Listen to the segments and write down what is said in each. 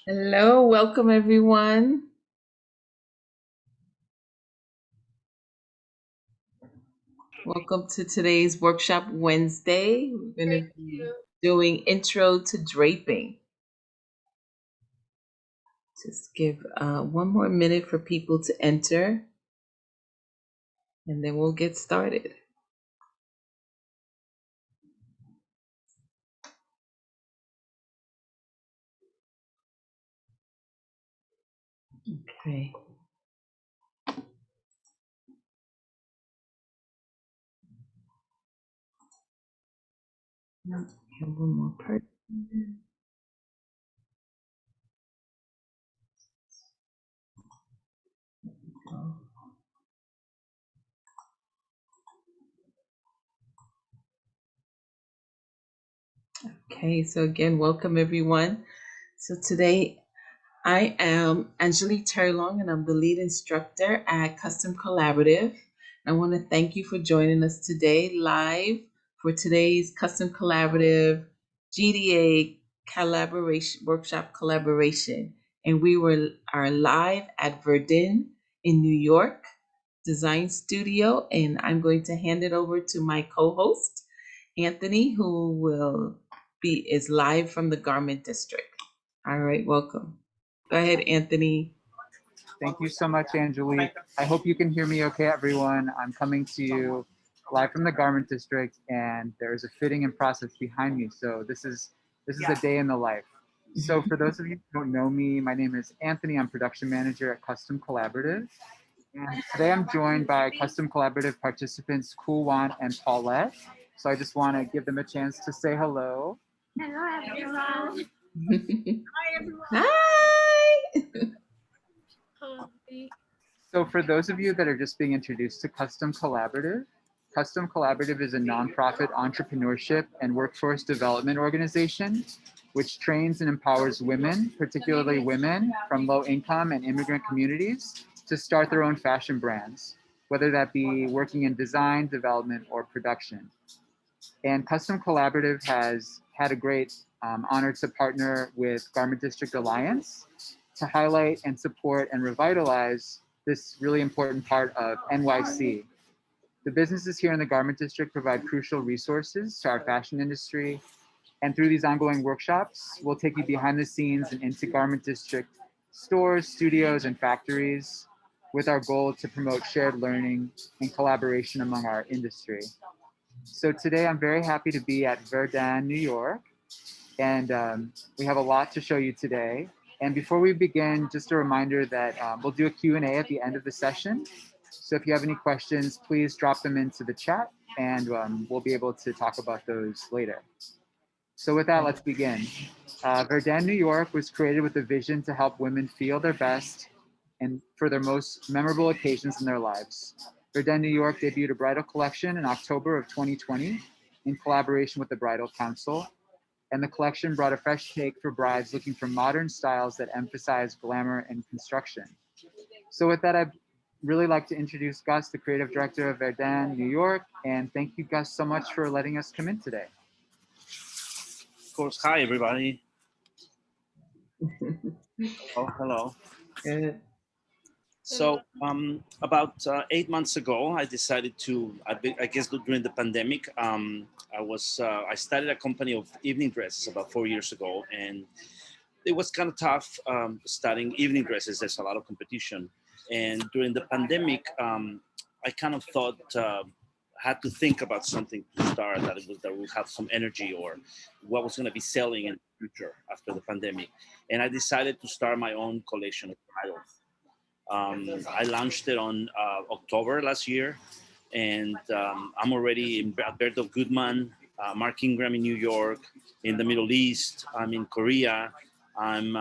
Hello, welcome everyone. Welcome to today's workshop Wednesday. We're going to be doing intro to draping. Just give one more minute for people to enter and then we'll get started. Okay. Have one more person. Okay, so again, welcome everyone. So today I am Angelique Terlong and I'm the lead instructor at Custom Collaborative. I want to thank you for joining us today live for today's Custom Collaborative GDA collaboration workshop collaboration. And are live at Verdin in New York Design Studio. And I'm going to hand it over to my co-host, Anthony, who is live from the Garment District. All right, welcome. Go ahead, Anthony. Thank you so much, Angelique. I hope you can hear me okay, everyone. I'm coming to you live from the Garment District, and there is a fitting and process behind me. So this is a day in the life. So for those of you who don't know me, my name is Anthony. I'm production manager at Custom Collaborative. And today I'm joined by Custom Collaborative participants Kulwan and Paulette. So I just want to give them a chance to say hello. Hello, everyone. Hi, everyone. Hi. So for those of you that are just being introduced to Custom Collaborative is a nonprofit entrepreneurship and workforce development organization which trains and empowers women, particularly women from low income and immigrant communities, to start their own fashion brands, whether that be working in design, development, or production. And Custom Collaborative has had a great honor to partner with Garment District Alliance to highlight and support and revitalize this really important part of NYC. The businesses here in the Garment District provide crucial resources to our fashion industry. And through these ongoing workshops, we'll take you behind the scenes and into Garment District stores, studios, and factories with our goal to promote shared learning and collaboration among our industry. So today I'm very happy to be at Verdin, New York, and we have a lot to show you today. And before we begin, just a reminder that we'll do a Q&A at the end of the session. So if you have any questions, please drop them into the chat and we'll be able to talk about those later. So with that, let's begin. Verdin, New York was created with a vision to help women feel their best and for their most memorable occasions in their lives. Verdin, New York debuted a bridal collection in October of 2020 in collaboration with the Bridal Council. And the collection brought a fresh take for brides looking for modern styles that emphasize glamour and construction. So with that, I'd really like to introduce Gus, the creative director of Verdin, New York. And thank you, Gus, so much for letting us come in today. Of course. Hi, everybody. Hello. Good. So about 8 months ago, I decided to, I guess during the pandemic, I started a company of evening dresses about 4 years ago. And it was kind of tough starting evening dresses. There's a lot of competition. And during the pandemic, I kind of thought, had to think about something to start that would have some energy or what was going to be selling in the future after the pandemic. And I decided to start my own collection of bridals. I launched it on October last year, and I'm already in Alberto Goodman, Mark Ingram in New York, in the Middle East. I'm in Korea. I'm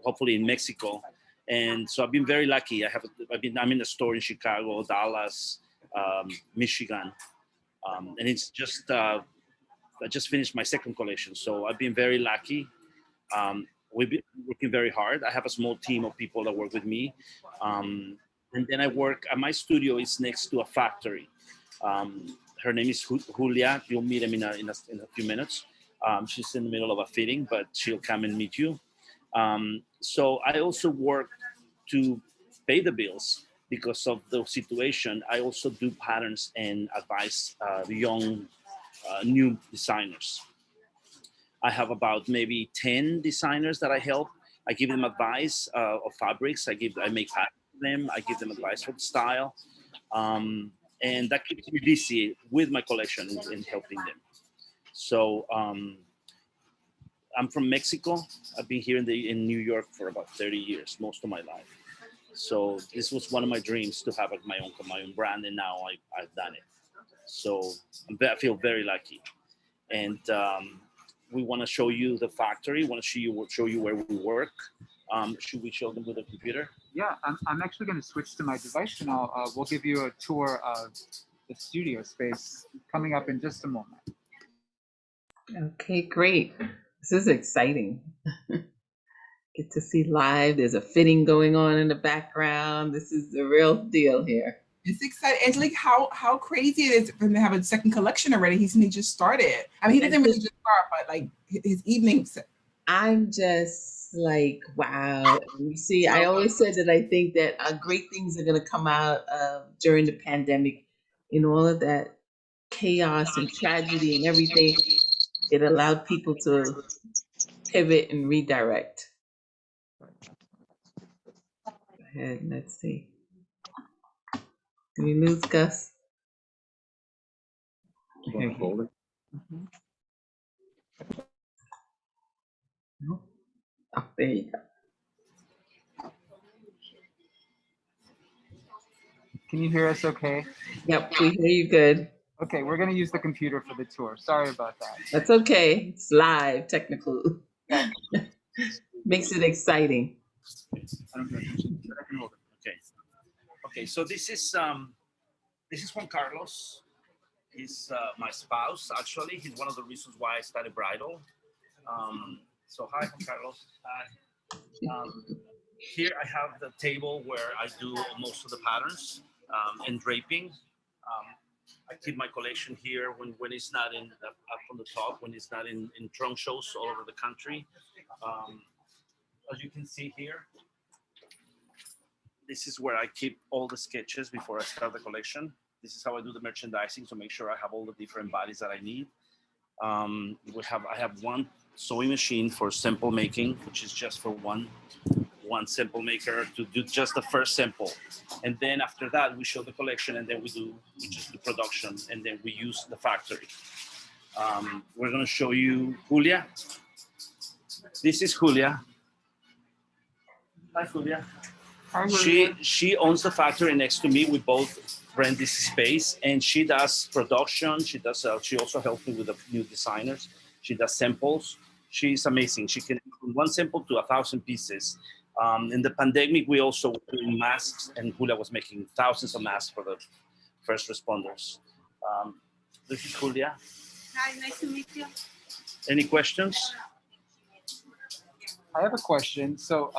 hopefully in Mexico, and so I've been very lucky. I'm in a store in Chicago, Dallas, Michigan, and it's just I just finished my second collection, so I've been very lucky. We've been working very hard. I have a small team of people that work with me. And then I work at my studio is next to a factory. Her name is Julia. You'll meet him in a few minutes. She's in the middle of a fitting, but she'll come and meet you. So I also work to pay the bills because of the situation. I also do patterns and advise the young new designers. I have about maybe 10 designers that I help. I give them advice of fabrics. I make patterns for them. I give them advice for the style. Um, and that keeps me busy with my collection and helping them. So I'm from Mexico. I've been here in New York for about 30 years, most of my life. So this was one of my dreams to have my own brand, and now I've done it. So I feel very lucky. And we want to show you the factory. Want to show you where we work. Should we show them with the computer? Yeah, I'm actually going to switch to my device, and we'll give you a tour of the studio space coming up in just a moment. Okay, great. This is exciting. Get to see live. There's a fitting going on in the background. This is the real deal here. It's exciting. It's like how crazy it is for him to have a second collection already. He just started. I mean, he didn't really just start, but like his evenings. I'm just like, wow. And you see, I always said that I think that great things are going to come out during the pandemic. In all of that chaos and tragedy and everything, it allowed people to pivot and redirect. Go ahead, let's see. Did we lose Gus? Okay. No? Oh, there you go. Can you hear us okay? Yep, we hear you good. Okay, we're going to use the computer for the tour. Sorry about that. That's okay. It's live, technical. Makes it exciting. I don't know. I can hold it. Okay. Okay. So this is Juan Carlos. He's my spouse. Actually, he's one of the reasons why I started bridal. So hi, Juan Carlos. Hi. Here I have the table where I do most of the patterns and draping. I keep my collection here when it's not up on the top, when it's not in trunk shows all over the country. As you can see here, this is where I keep all the sketches before I start the collection. This is how I do the merchandising to make sure I have all the different bodies that I need. I have one sewing machine for sample making, which is just for one sample maker to do just the first sample. And then after that, we show the collection, and then we just do production, and then we use the factory. We're gonna show you Julia. This is Julia. Hi, Julia. She owns the factory next to me. We both rent this space, and she does production. She also helps me with the new designers. She does samples. She's amazing. She can from one sample to 1,000 pieces. In the pandemic, we also were doing masks, and Julia was making thousands of masks for the first responders. This is Julia. Hi, nice to meet you. Any questions? I have a question. So,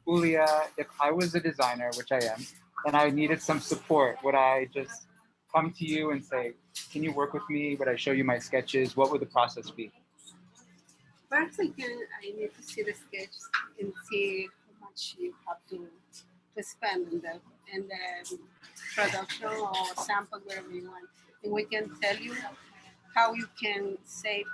Julia, if I was a designer, which I am, and I needed some support, would I just come to you and say, can you work with me? Would I show you my sketches? What would the process be? First, I need to see the sketch and see how much you have to spend in the production or sample, wherever you want. And we can tell you how you can save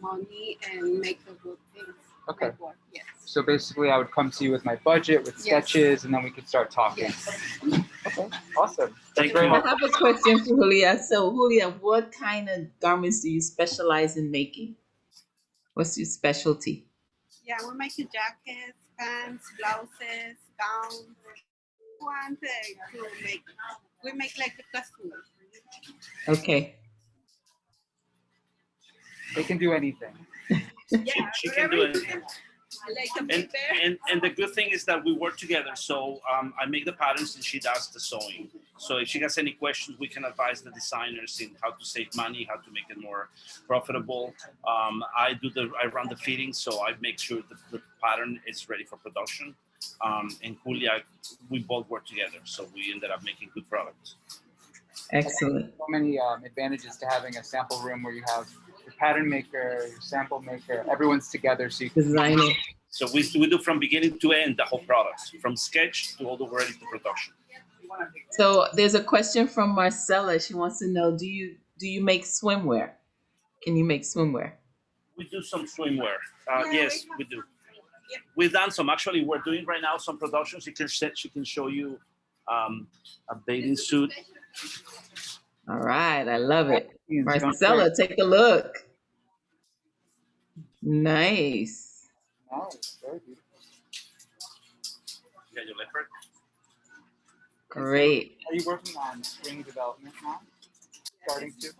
money and make the good things. Okay. Work. Yes. So basically, I would come to you with my budget, with sketches, and then we could start talking. Yes. Okay, awesome. Thank very you. much. I have a question for Julia. So, Julia, what kind of garments do you specialize in making? What's your specialty? Yeah, we're making jackets, pants, blouses, gowns. We want to make. We make like the customer. Okay. They can do anything. Yeah, She can do everything. anything. Like a And, paper. and the good thing is that we work together. So I make the patterns and she does the sewing. So if she has any questions, we can advise the designers in how to save money, how to make it more profitable. I run the fitting, so I make sure that the pattern is ready for production. And Julia, we both work together, so we ended up making good products. Excellent. So many advantages to having a sample room where you have your pattern maker, your sample maker, everyone's together, so you can Designing. So we do from beginning to end the whole product, from sketch to all the way ready to production. So there's a question from Marcella. She wants to know, do you make swimwear? Can you make swimwear? We do some swimwear. Yes, we do. We've done some. Actually, we're doing right now some productions. She can show you a bathing suit. All right, I love it. Don't Marcella, take a look. Nice. Nice, very beautiful. Yeah, you like her? Great. Are you working on spring development now? Starting to?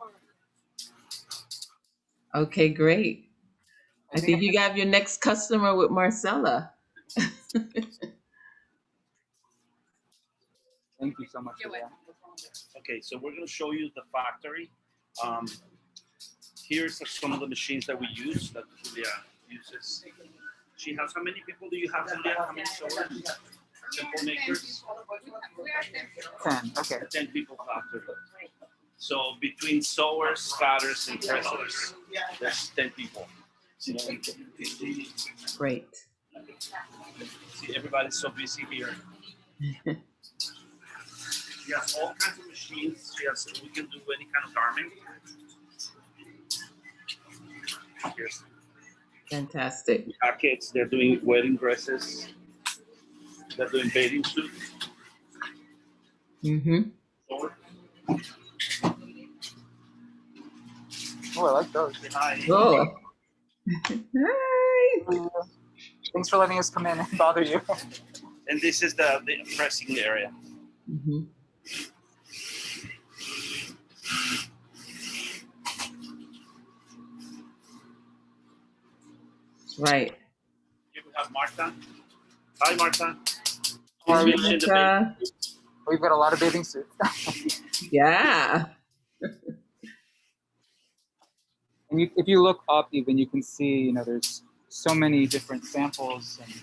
Okay, great. I think you got your next customer with Marcella. Thank you so much for that. Okay, so we're going to show you the factory. Here's some of the machines that we use, that Julia uses. She has, how many people do you have, Julia? How many sewers? Simple makers? 10, okay. 10 people factory. So between sewers, cutters, and pressers, there's 10 people. Great. See, everybody's so busy here. She has all kinds of machines. We can do any kind of garment. Here's Fantastic. jackets. They're doing wedding dresses. They're doing bathing suits. Mm-hmm. Oh, I like those. Hi. Oh. Hi. Thanks for letting us come in and bother you. And this is the pressing area. Mm-hmm. Right. Here we have Marta. Hi, Marta. How are we? Marta. We've got a lot of bathing suits. Yeah. And if you look up, even you can see, there's so many different samples and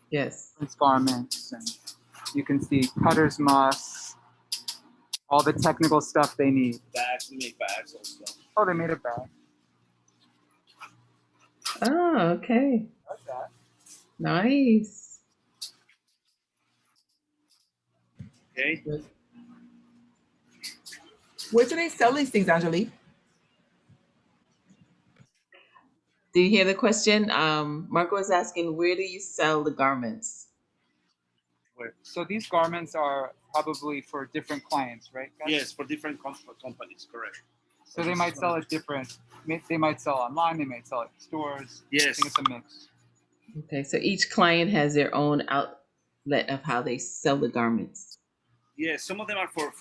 Yes. different garments, and you can see cutter's moss, all the technical stuff they need. Bags, we make bags also. Oh, they made a bag. Oh, okay. I like that. Nice. Okay. Where do they sell these things, Angelique? Do you hear the question? Marco is asking, where do you sell the garments? So these garments are probably for different clients, right, guys? Yes, for different companies, correct. So they might sell it different. They might sell online. They might sell it in stores. I Yes. think it's a mix. Okay, so each client has their own outlet of how they sell the garments. Yeah, some of them are for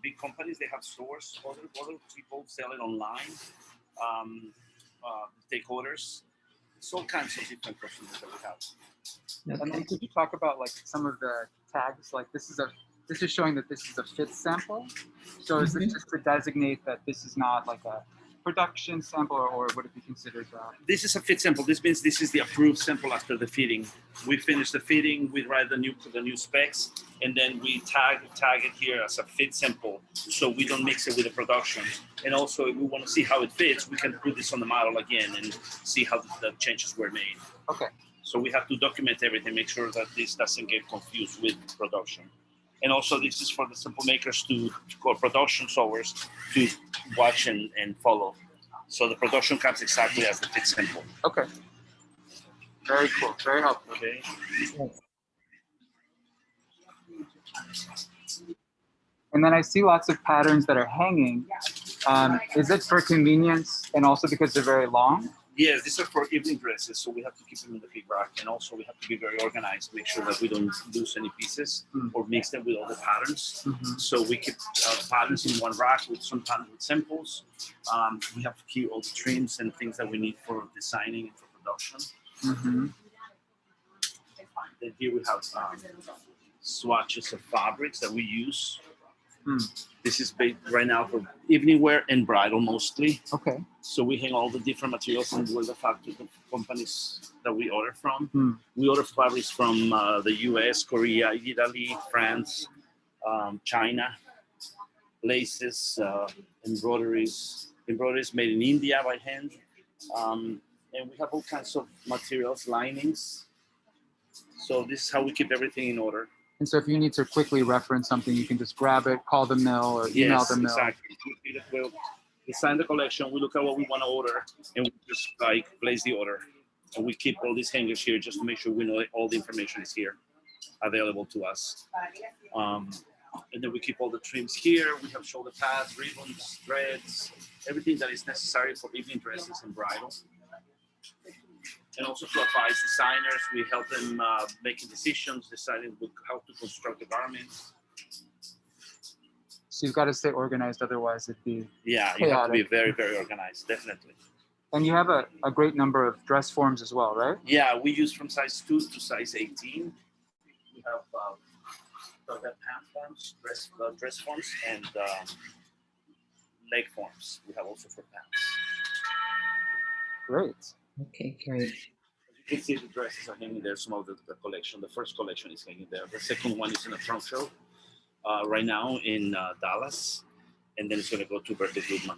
big companies. They have stores. Other people sell it online. Take orders. It's all kinds of different customers that we have. And Okay. then could you talk about like some of the tags? Like this is showing that this is a fit sample. So is this just to designate that this is not like a production sample, or would it be considered that? This is a fit sample. This means this is the approved sample after the fitting. We finish the fitting, we write the new specs, and then we tag it here as a fit sample, so we don't mix it with the production. And also, if we want to see how it fits, we can put this on the model again and see how the changes were made. Okay. So we have to document everything, make sure that this doesn't get confused with production. And also, this is for the simple makers to call production sewers to watch and follow. So the production comes exactly as the fit sample. Okay. Very cool. Very helpful. Okay. And then I see lots of patterns that are hanging. Is it for convenience and also because they're very long? Yes, these are for evening dresses, so we have to keep them in the big rack, and also we have to be very organized, make sure that we don't lose any pieces or mix them with other patterns. So we keep patterns in one rack with sometimes with samples. We have to keep all the trims and things that we need for designing and for production. Then here we have swatches of fabrics that we use. Hmm. This is right now for evening wear and bridal mostly. Okay. So we hang all the different materials and with the factory companies that we order from. Hmm. We order fabrics from the US, Korea, Italy, France, China, laces, embroideries made in India by hand. And we have all kinds of materials, linings. So this is how we keep everything in order. And so if you need to quickly reference something, you can just grab it, call the mill, or email Yes, the mill. exactly. We'll design the collection, we look at what we want to order, and we just like place the order. And we keep all these hangers here just to make sure we know that all the information is here available to us. And then we keep all the trims here. We have shoulder pads, ribbons, threads, everything that is necessary for evening dresses and bridal. And also to advise designers, we help them making decisions, deciding how to construct the garments. So you've got to stay organized, otherwise it'd be Yeah, you have to be chaotic. very, very organized, definitely. And you have a great number of dress forms as well, right? Yeah, we use from size 2 to size 18. We have pant forms, dress forms, and leg forms. We have also for pants. Great. Okay, great. You can see the dresses are hanging there. Some of the collection. The first collection is hanging there. The second one is in a trunk show right now in Dallas, and then it's going to go to Verdin New York.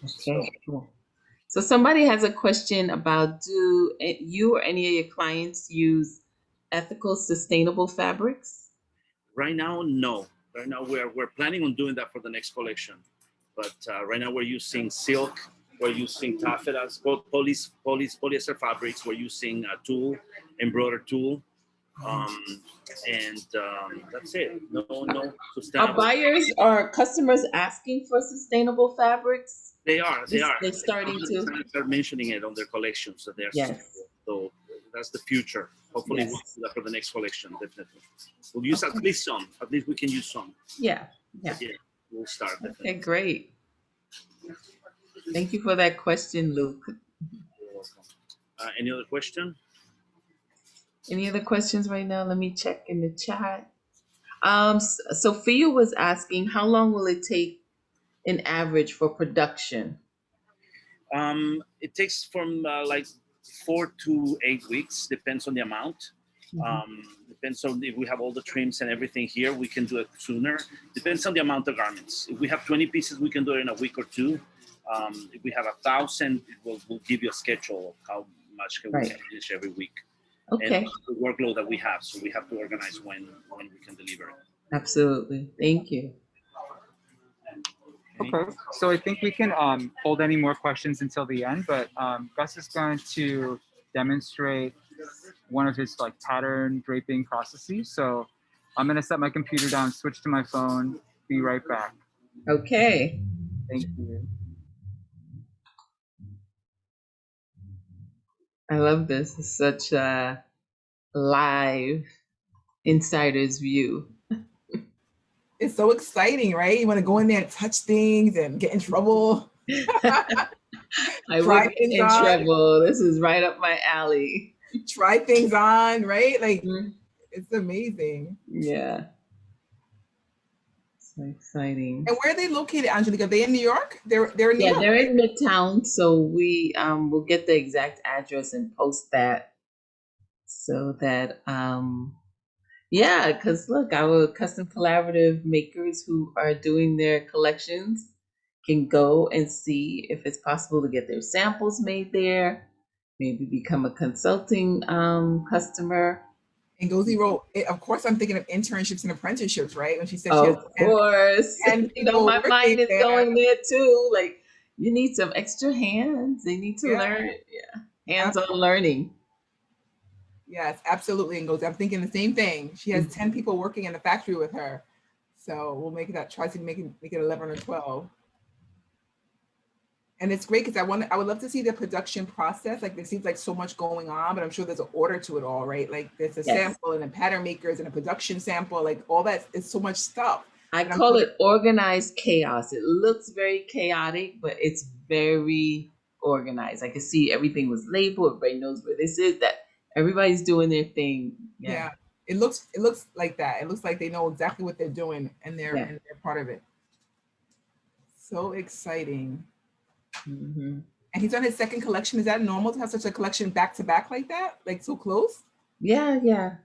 Okay, cool. So somebody has a question about, do you or any of your clients use ethical, sustainable fabrics? Right now, no. Right now, we're planning on doing that for the next collection, but right now we're using silk, we're using taffetas, both polyester fabrics. We're using tulle, embroidered tulle, and that's it. No Are sustainable. buyers or customers asking for sustainable fabrics? They are. They're starting to. Start mentioning it on their collections that they're Yes. so that's the future. Hopefully, Yes. we'll do that for the next collection. Definitely, we'll use at least some. At least we can use some. Yeah. Yeah. But yeah, we'll start. Definitely. Okay, great. Thank you for that question, Luke. You're welcome. Any other question? Any other questions right now? Let me check in the chat. Sophia was asking, how long will it take in average for production? It takes from like 4 to 8 weeks, depends on the amount. Depends on if we have all the trims and everything here, we can do it sooner. Depends on the amount of garments. If we have 20 pieces, we can do it in a week or two. If we have 1,000, we'll give you a schedule of how much we can finish every week. Okay. And the workload that we have, so we have to organize when we can deliver it. Absolutely. Thank you. Okay, so I think we can hold any more questions until the end, but Gus is going to demonstrate one of his like pattern draping processes. So I'm gonna set my computer down, switch to my phone, be right back. Okay. Thank you. I love this. It's such a live insider's view. It's so exciting, right? You want to go in there and touch things and get in trouble. I Try would get things in on. trouble. This is right up my alley. Try things on, right? Like Mhm. it's amazing. Yeah. So exciting. And where are they located, Angelica? Are they in New York? They're in New Yeah, York. they're right? in Midtown, so we will get the exact address and post that so that yeah, because look, our custom collaborative makers who are doing their collections can go and see if it's possible to get their samples made there, maybe become a consulting customer. And Gozi wrote, of course, I'm thinking of internships and apprenticeships, right? When she said she has Of course. 10 You know, people my mind working is there. going there too. Like, you need some extra hands. They need to Yeah. learn. Yeah. Hands-on learning. Yes, absolutely. And Gozi, I'm thinking the same thing. She has 10 people working in the factory with her. So we'll make that, try to make it 11 or 12. And it's great because I would love to see the production process. Like there seems like so much going on, but I'm sure there's an order to it all, right? Like there's a sample and a pattern makers and a production sample, like all that is so much stuff. I call it organized chaos. It looks very chaotic, but it's very organized. I can see everything was labeled. Everybody knows where this is, that everybody's doing their thing. Yeah. It looks like that. It looks like they know exactly what they're doing, and they're part of it. So exciting. Mm-hmm. And he's on his second collection. Is that normal to have such a collection back to back like that? Like so close? Yeah.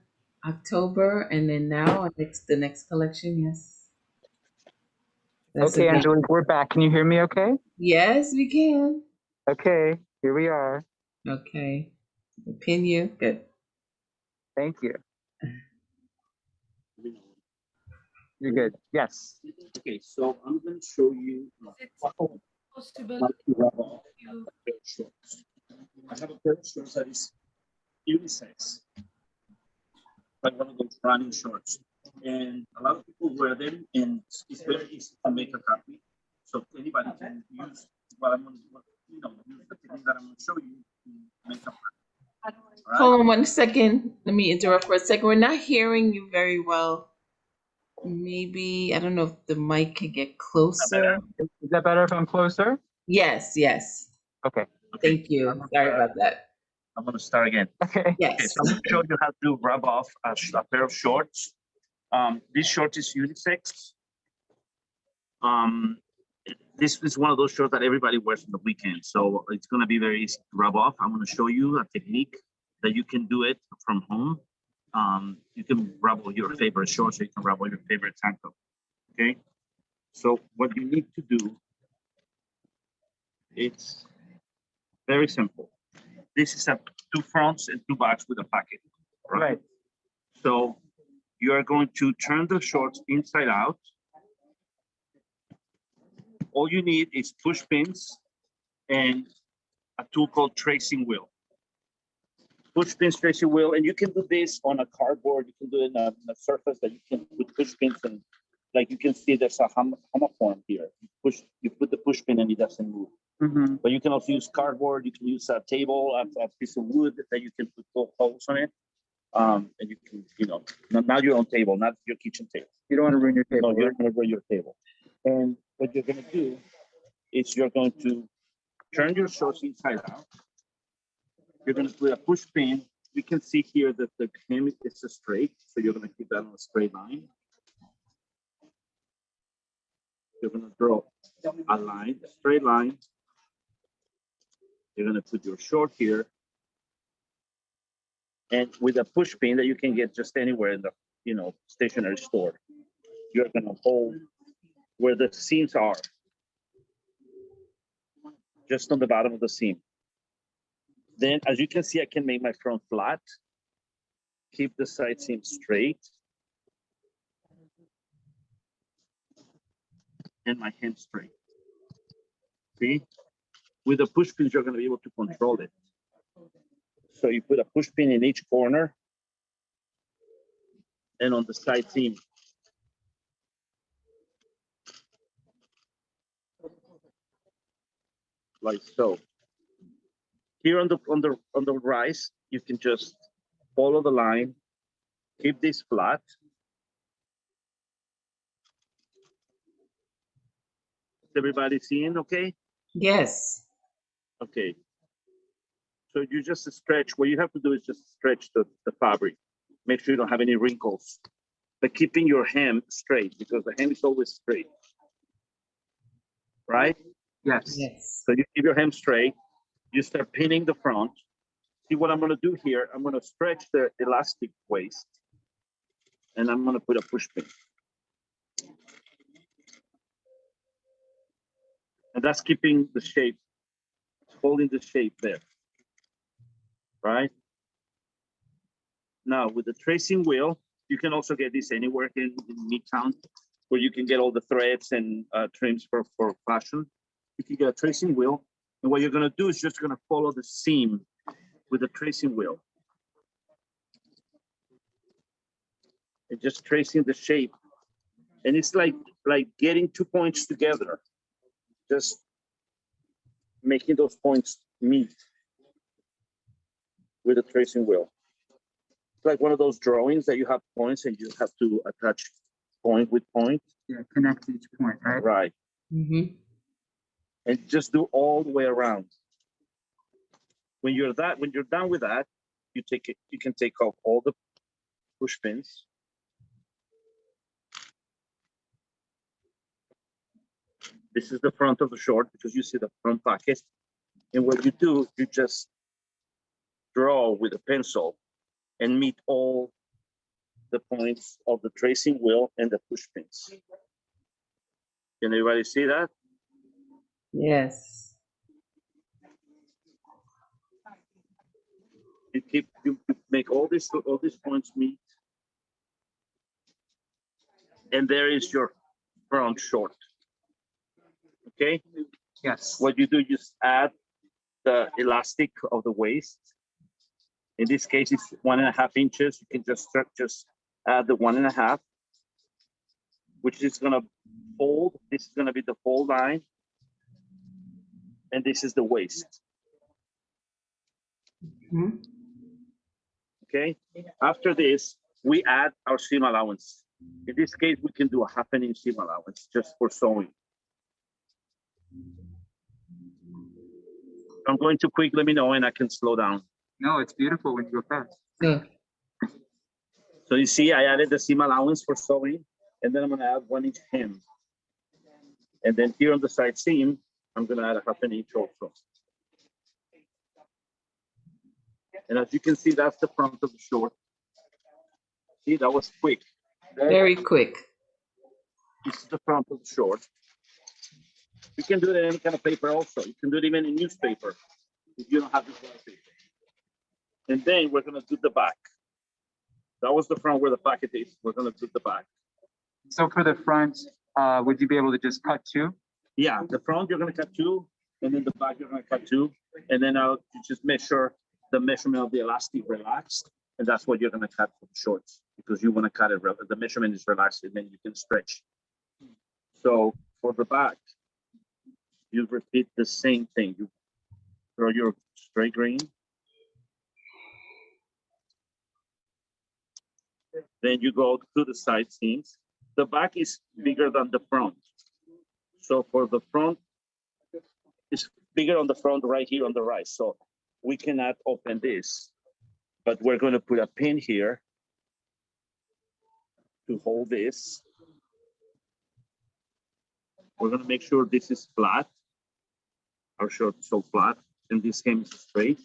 October, and then now the next collection. Yes, that's a Okay, big. Angelique, we're back. Can you hear me okay? Yes, we can. Okay, here we are. Okay, pin you. Good. Thank you. You're good. Yes. Okay, so I'm going to show you Is it how possible to rub off you a pair of shorts. I have a pair of shorts that is unisex, like one of those running shorts. And a lot of people wear them, and it's very easy to make a copy. So anybody can use what I'm going to, use the technique that I'm going to show you to make a copy. All right? Hold on 1 second. Let me interrupt for a second. We're not hearing you very well. Maybe I don't know if the mic could get closer. Is that better if I'm closer? Yes. Okay. Thank you. Sorry about that. I'm going to start again. Okay. Okay, Yes. so I'm going to show you how to rub off a pair of shorts. This short is unisex. This is one of those shorts that everybody wears on the weekend, so it's going to be very easy to rub off. I'm going to show you a technique that you can do it from home. You can rub all your favorite shorts, or you can rub all your favorite tank top. Okay, so what you need to do, it's very simple. This is a 2 fronts and 2 backs with a pocket, right? So you are going to turn the shorts inside out. All you need is push pins and a tool called tracing wheel. Push pins, tracing wheel, and you can do this on a cardboard. You can do it on a surface that you can put push pins and, like you can see, there's a homoform here. You put the push pin and it doesn't move. Mm-hmm. But you can also use cardboard. You can use a table, a piece of wood that you can put holes on it. And you can, not your own table, not your kitchen table. You don't want to ruin your table. No, you don't want to ruin your table. And what you're going to do is you're going to turn your shorts inside out. You're going to put a push pin. You can see here that the hem is straight, so you're going to keep that on a straight line. You're going to draw a line, a straight line. You're going to put your short here. And with a push pin that you can get just anywhere in the, stationery store, you're going to hold where the seams are, just on the bottom of the seam. Then, as you can see, I can make my front flat, keep the side seam straight, and my hem straight. See? With the push pins, you're going to be able to control it. So you put a push pin in each corner and on the side seam. Like so. Here on the rise, you can just follow the line, keep this flat. Is everybody seeing okay? Yes. Okay. So you just stretch. What you have to do is just stretch the fabric. Make sure you don't have any wrinkles. But keeping your hem straight, because the hem is always straight. Right? Yes. Yes. So you keep your hem straight. You start pinning the front. See what I'm going to do here? I'm going to stretch the elastic waist. And I'm going to put a push pin. And that's keeping the shape, holding the shape there. Right? Now, with the tracing wheel, you can also get this anywhere in Midtown, where you can get all the threads and trims for fashion. You can get a tracing wheel. And what you're going to do is just going to follow the seam with the tracing wheel. And just tracing the shape. And it's like getting 2 points together. Just making those points meet with the tracing wheel. It's like one of those drawings that you have points and you have to attach point with point. Yeah, connect each point, right? Right. Mm-hmm. And just do all the way around. When you're done with that, you can take off all the push pins. This is the front of the short because you see the front pocket. And what you do, you just draw with a pencil and meet all the points of the tracing wheel and the push pins. Can everybody see that? Yes. You make all these points meet. And there is your front short. Okay? Yes. What you do, you just add the elastic of the waist. In this case, it's 1.5 inches. You can just add the 1.5, which is gonna fold. This is gonna be the fold line. And this is the waist. Mhm. Okay? After this, we add our seam allowance. In this case, we can do a 1/2 inch seam allowance just for sewing. If I'm going too quick, let me know and I can slow down. No, it's beautiful when you go fast. So, So you see, I added the seam allowance for sewing, and then I'm gonna add 1 inch hem. And then here on the side seam, I'm gonna add a 1/2 inch also. And as you can see, that's the front of the short. See, that was quick. very quick. This is the front of the short. You can do it in any kind of paper also. You can do it even in newspaper if you don't have this kind of paper. And then we're gonna do the back. That was the front where the pocket is. We're gonna do the back. So for the front, would you be able to just cut 2? Yeah, the front you're gonna cut 2, and then the back you're gonna cut 2, and then you just measure the measurement of the elastic relaxed, and that's what you're gonna cut for the shorts because you wanna cut it. The measurement is relaxed, and then you can stretch. So for the back, you repeat the same thing. You throw your straight grain, then you go to the side seams. The back is bigger than the front. So for the front, it's bigger on the front right here on the right. So we cannot open this, but we're going to put a pin here to hold this. We're going to make sure this is flat. Our short is so flat, and this hem is straight.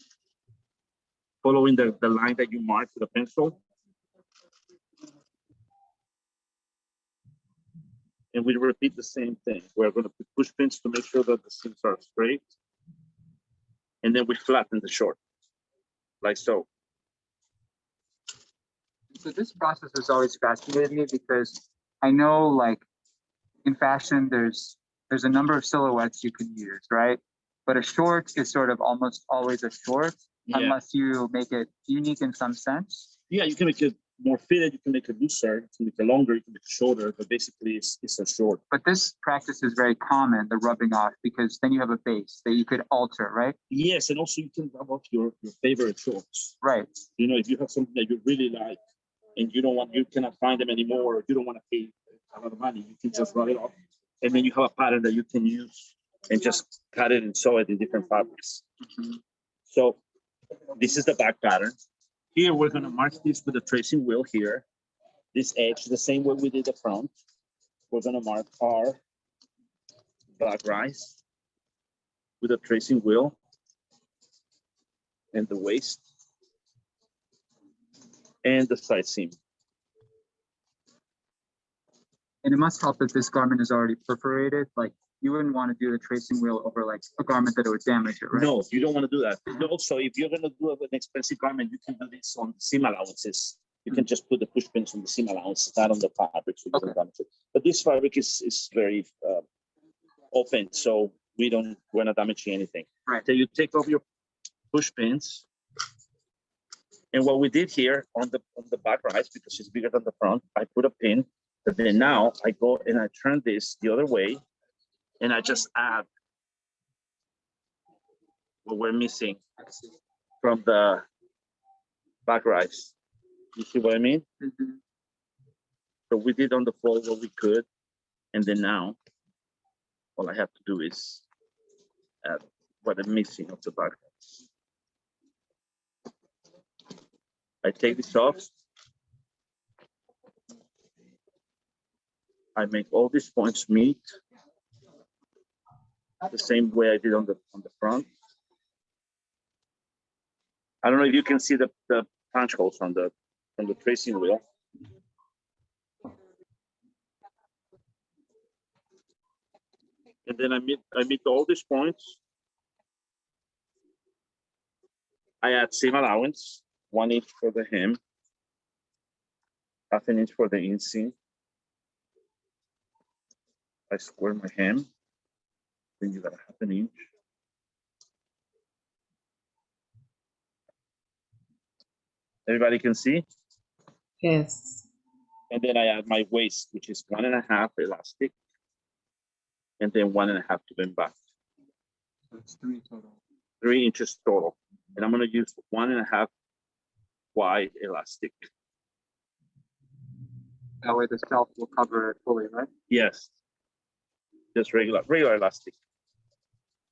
Following the line that you marked with a pencil. And we repeat the same thing. We're going to put push pins to make sure that the seams are straight. And then we flatten the short, like so. So this process has always fascinated me because I know, like, in fashion, there's a number of silhouettes you can use, right? But a short is sort of almost always a short, unless you make it unique in some sense. Yeah, you can make it more fitted, you can make it looser, you can make it longer, you can make it shorter, but basically it's a short. But this practice is very common, the rubbing off, because then you have a base that you could alter, right? Yes, and also you can rub off your favorite shorts. Right. You know, if you have something that you really like and you cannot find them anymore, or you don't want to pay a lot of money, you can just rub it off. And then you have a pattern that you can use and just cut it and sew it in different fabrics. So this is the back pattern. Here, we're gonna mark this with a tracing wheel here. This edge, the same way we did the front. We're gonna mark our back rise with a tracing wheel and the waist and the side seam. And it must help that this garment is already perforated. Like, you wouldn't want to do the tracing wheel over like a garment that it would damage it, right? No, you don't want to do that. Also, if you're gonna do an expensive garment, you can do this on seam allowances. You can just put the push pins on the seam allowances, not on the fabric, so you don't damage it. But this fabric is very open, so we're not damaging anything. Right. So you take off your push pins, and what we did here on the back rise, because it's bigger than the front, I put a pin. But then now I go and I turn this the other way, and I just add what we're missing from the back rise. You see what I mean? Mm-hmm. So we did on the fold what we could, and then now all I have to do is add what I'm missing of the back rise. I take this off, I make all these points meet the same way I did on the front. I don't know if you can see the punch holes on the tracing wheel. And then I meet all these points. I add seam allowance, 1 inch for the hem, half an inch for the inseam. I square my hem, then you got a half an inch. Everybody can see? Yes. And then I add my waist, which is 1.5 elastic, and then 1.5 to bend back. So it's 3 total. 3 inches total. And I'm gonna use 1.5 wide elastic. That way the shelf will cover it fully, right? Yes, just regular elastic.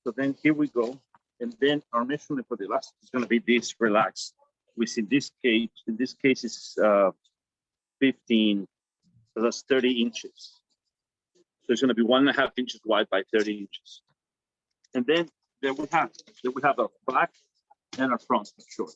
So then here we go. And then our measurement for the elastic is gonna be this relaxed, which in this case is 15, so that's 30 inches. So it's gonna be 1.5 inches wide by 30 inches. And then there we have a back and a front short.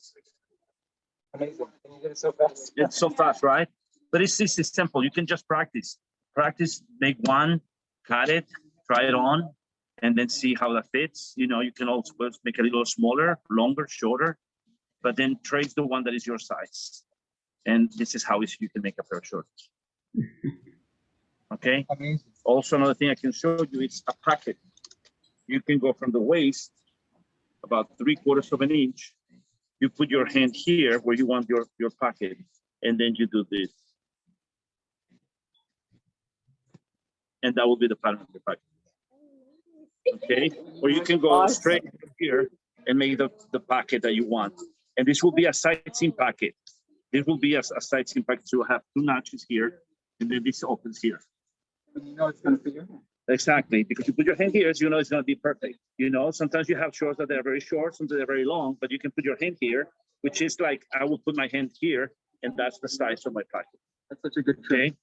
Amazing. And you did it so fast. It's so fast, right? But it's simple. You can just practice. Practice, make one, cut it, try it on, and then see how that fits. You know, you can also make it a little smaller, longer, shorter, but then trace the one that is your size. And this is how you can make a pair of shorts. Okay? Amazing. Also, another thing I can show you is a pocket. You can go from the waist about 3/4 of an inch. You put your hand here where you want your pocket, and then you do this. And that will be the pattern of your pocket. Okay? Or you can go straight here and make the pocket that you want. And this will be a side seam pocket. This will be a side seam pocket. So you'll have 2 notches here, and then this opens here. And you know it's going to fit your hand. Exactly, because you put your hand here, so you know it's going to be perfect. You know, sometimes you have shorts that are very short, sometimes they're very long, but you can put your hand here, which is like, I will put my hand here, and that's the size of my pocket. That's such a good trick.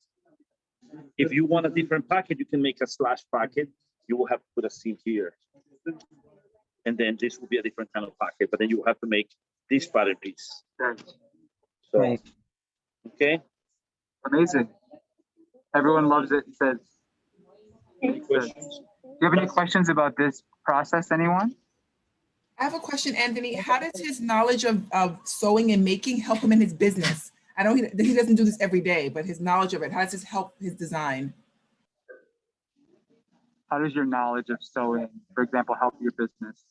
Okay. If you want a different pocket, you can make a slash pocket. You will have to put a seam here. And then this will be a different kind of pocket, but then you will have to make this pattern piece. Right. So, Right. okay. Amazing. Everyone loves it. It says, Any questions? do you have any questions about this process, anyone? I have a question, Anthony. How does his knowledge of sewing and making help him in his business? I know he doesn't do this every day, but his knowledge of it, how does this help his design? How does your knowledge of sewing, for example, help your business?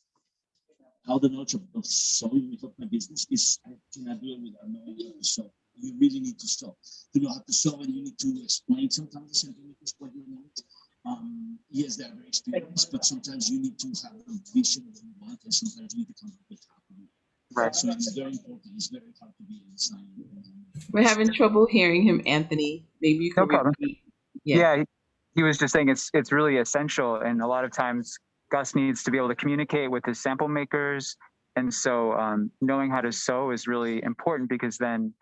How the knowledge of sewing will help my business is I cannot do it without knowing how to sew. You really need to sew. To know how to sew, and you need to explain sometimes the centimeters what you want. Yes, they are very experienced, but sometimes you need to have a vision of what you want, and sometimes you need to come up with how to do it. Right. So it's very important. It's very hard to be a designer. We're having trouble hearing him, Anthony. Maybe you No can problem. repeat. Yeah, he was just saying it's really essential, and a lot of times Gus needs to be able to communicate with his sample makers, and so knowing how to sew is really important because then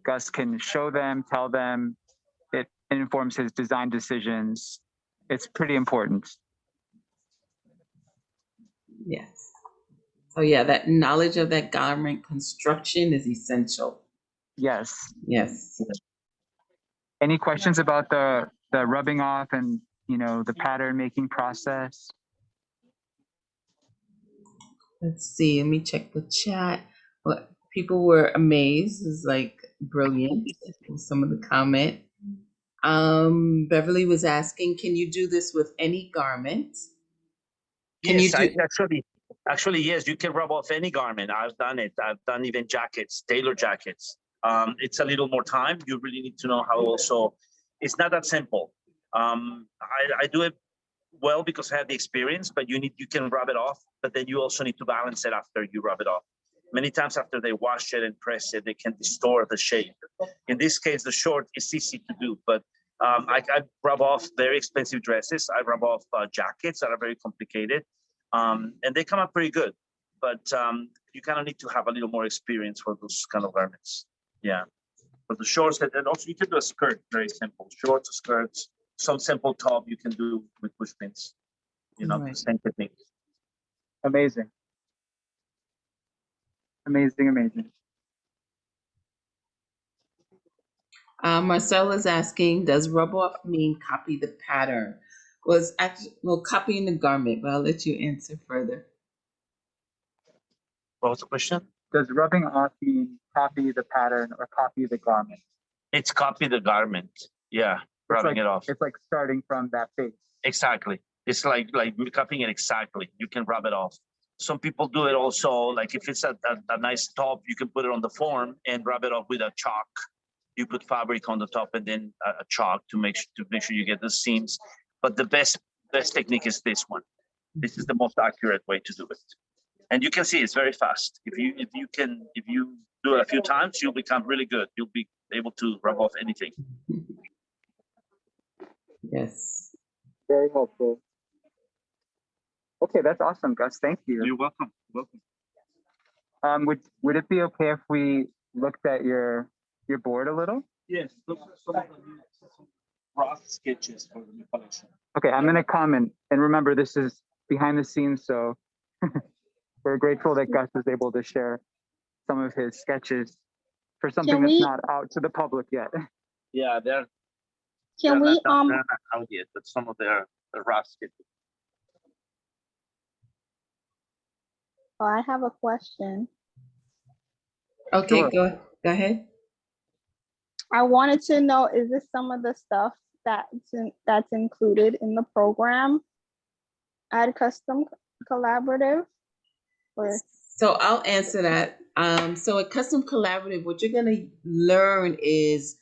Gus can show them, tell them, it informs his design decisions. It's pretty important. Yes. So yeah, that knowledge of that garment construction is essential. Yes. Yes. Any questions about the rubbing off and the pattern making process? Let's see. Let me check the chat. What people were amazed is like brilliant. Some of the comment. Beverly was asking, can you do this with any garment? Can Yes, you do? actually, yes, you can rub off any garment. I've done it. I've done even jackets, tailor jackets. It's a little more time. You really need to know how also, it's not that simple. I do it well because I have the experience, but you can rub it off, but then you also need to balance it after you rub it off. Many times after they wash it and press it, they can distort the shape. In this case, the short is easy to do, but I rub off very expensive dresses. I rub off jackets that are very complicated, and they come out pretty good. But you kind of need to have a little more experience for those kind of garments. Yeah, for the shorts, and also you can do a skirt, very simple, shorts, skirts. some simple top you can do with push pins. Right. Same technique. Amazing. Amazing. Marcel is asking, does rub off mean copy the pattern? Well, it's actually, well, copying the garment, but I'll let you answer further. What was the question? Does rubbing off mean copy the pattern or copy the garment? It's copy the garment. Yeah, rubbing it off. It's like starting from that base. Exactly. It's like copying it exactly. You can rub it off. Some people do it also, like if it's a nice top, you can put it on the form and rub it off with a chalk. You put fabric on the top and then a chalk to make sure you get the seams. But the best technique is this one. This is the most accurate way to do it. And you can see it's very fast. If you do it a few times, you'll become really good. You'll be able to rub off anything. Yes. Very helpful. Okay, that's awesome, Gus. Thank you. You're welcome. Would it be okay if we looked at your board a little? Yes, look at some of the rough sketches for the new collection. Okay, I'm gonna comment, and remember this is behind the scenes, so we're grateful that Gus is able to share some of his sketches for something that's not out to the public yet. Yeah, they're Can we they're not out yet, but some of the rough sketches. Oh, I have a question. Okay, Sure. go ahead. I wanted to know, is this some of the stuff that's included in the program at Custom Collaborative? Or So I'll answer that. So at Custom Collaborative, what you're gonna learn is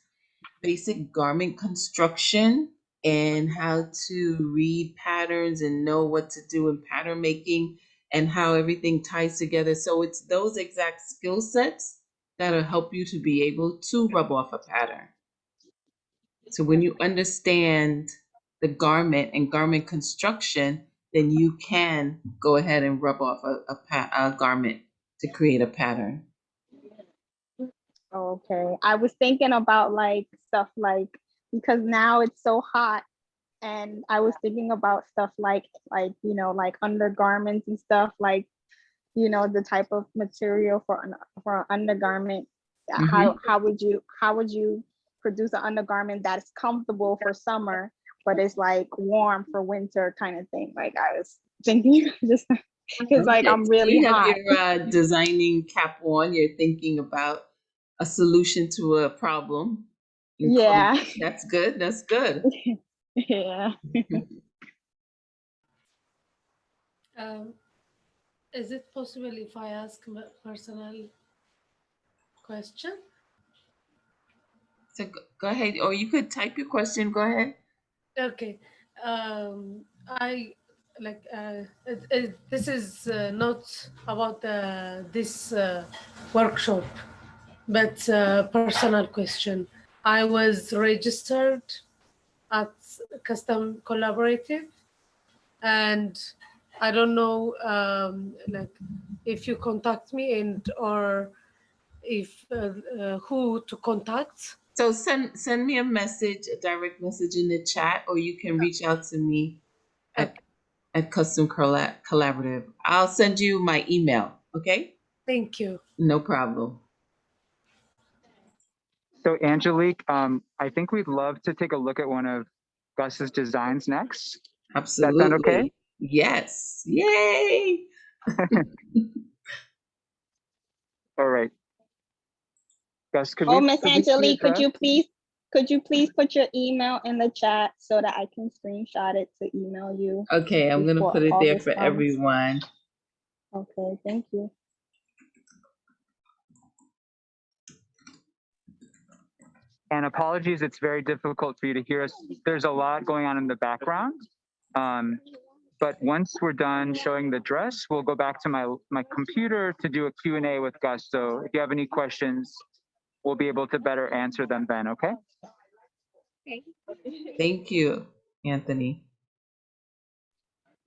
basic garment construction and how to read patterns and know what to do in pattern making and how everything ties together. So it's those exact skill sets that'll help you to be able to rub off a pattern. So when you understand the garment and garment construction, then you can go ahead and rub off a garment to create a pattern. okay, I was thinking about like stuff like, because now it's so hot, and I was thinking about stuff like like undergarments and stuff, like the type of material for an undergarment. How would you produce an undergarment that's comfortable for summer but it's like warm for winter kind of thing? Like I was thinking just because like I'm really you have hot. your designing cap on, you're thinking about a solution to a problem. Yeah. That's good. That's good. Yeah. Is it possible if I ask a personal question? So go ahead, or you could type your question. Go ahead. Okay. I like this is not about this workshop, but personal question. I was registered at Custom Collaborative, and I don't know like if you contact me or if who to contact. So send me a message, a direct message in the chat, or you can reach out to me at Custom Collaborative. I'll send you my email. Okay. Thank you. No problem. So Angelique, I think we'd love to take a look at one of Gus's designs next. Absolutely. That sound okay? Yes. Yay. All right. Gus, Miss Angelique, could you please put your email in the chat so that I can screenshot it to email you? Okay, I'm gonna put it there for everyone. Okay, thank you. And apologies, it's very difficult for you to hear us. There's a lot going on in the background. But once we're done showing the dress, we'll go back to my computer to do a Q&A with Gus. So if you have any questions, we'll be able to better answer them then, okay? Thank you, Anthony.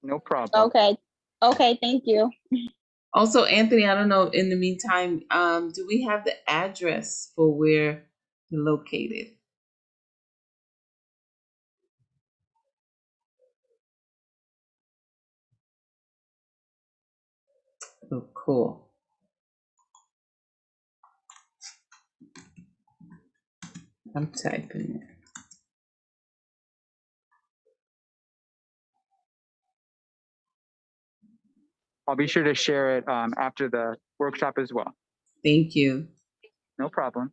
No problem. Okay, thank you. Also, Anthony, I don't know, in the meantime, do we have the address for where you're located? Oh, cool. I'm typing it. I'll be sure to share it after the workshop as well. Thank you. No problem.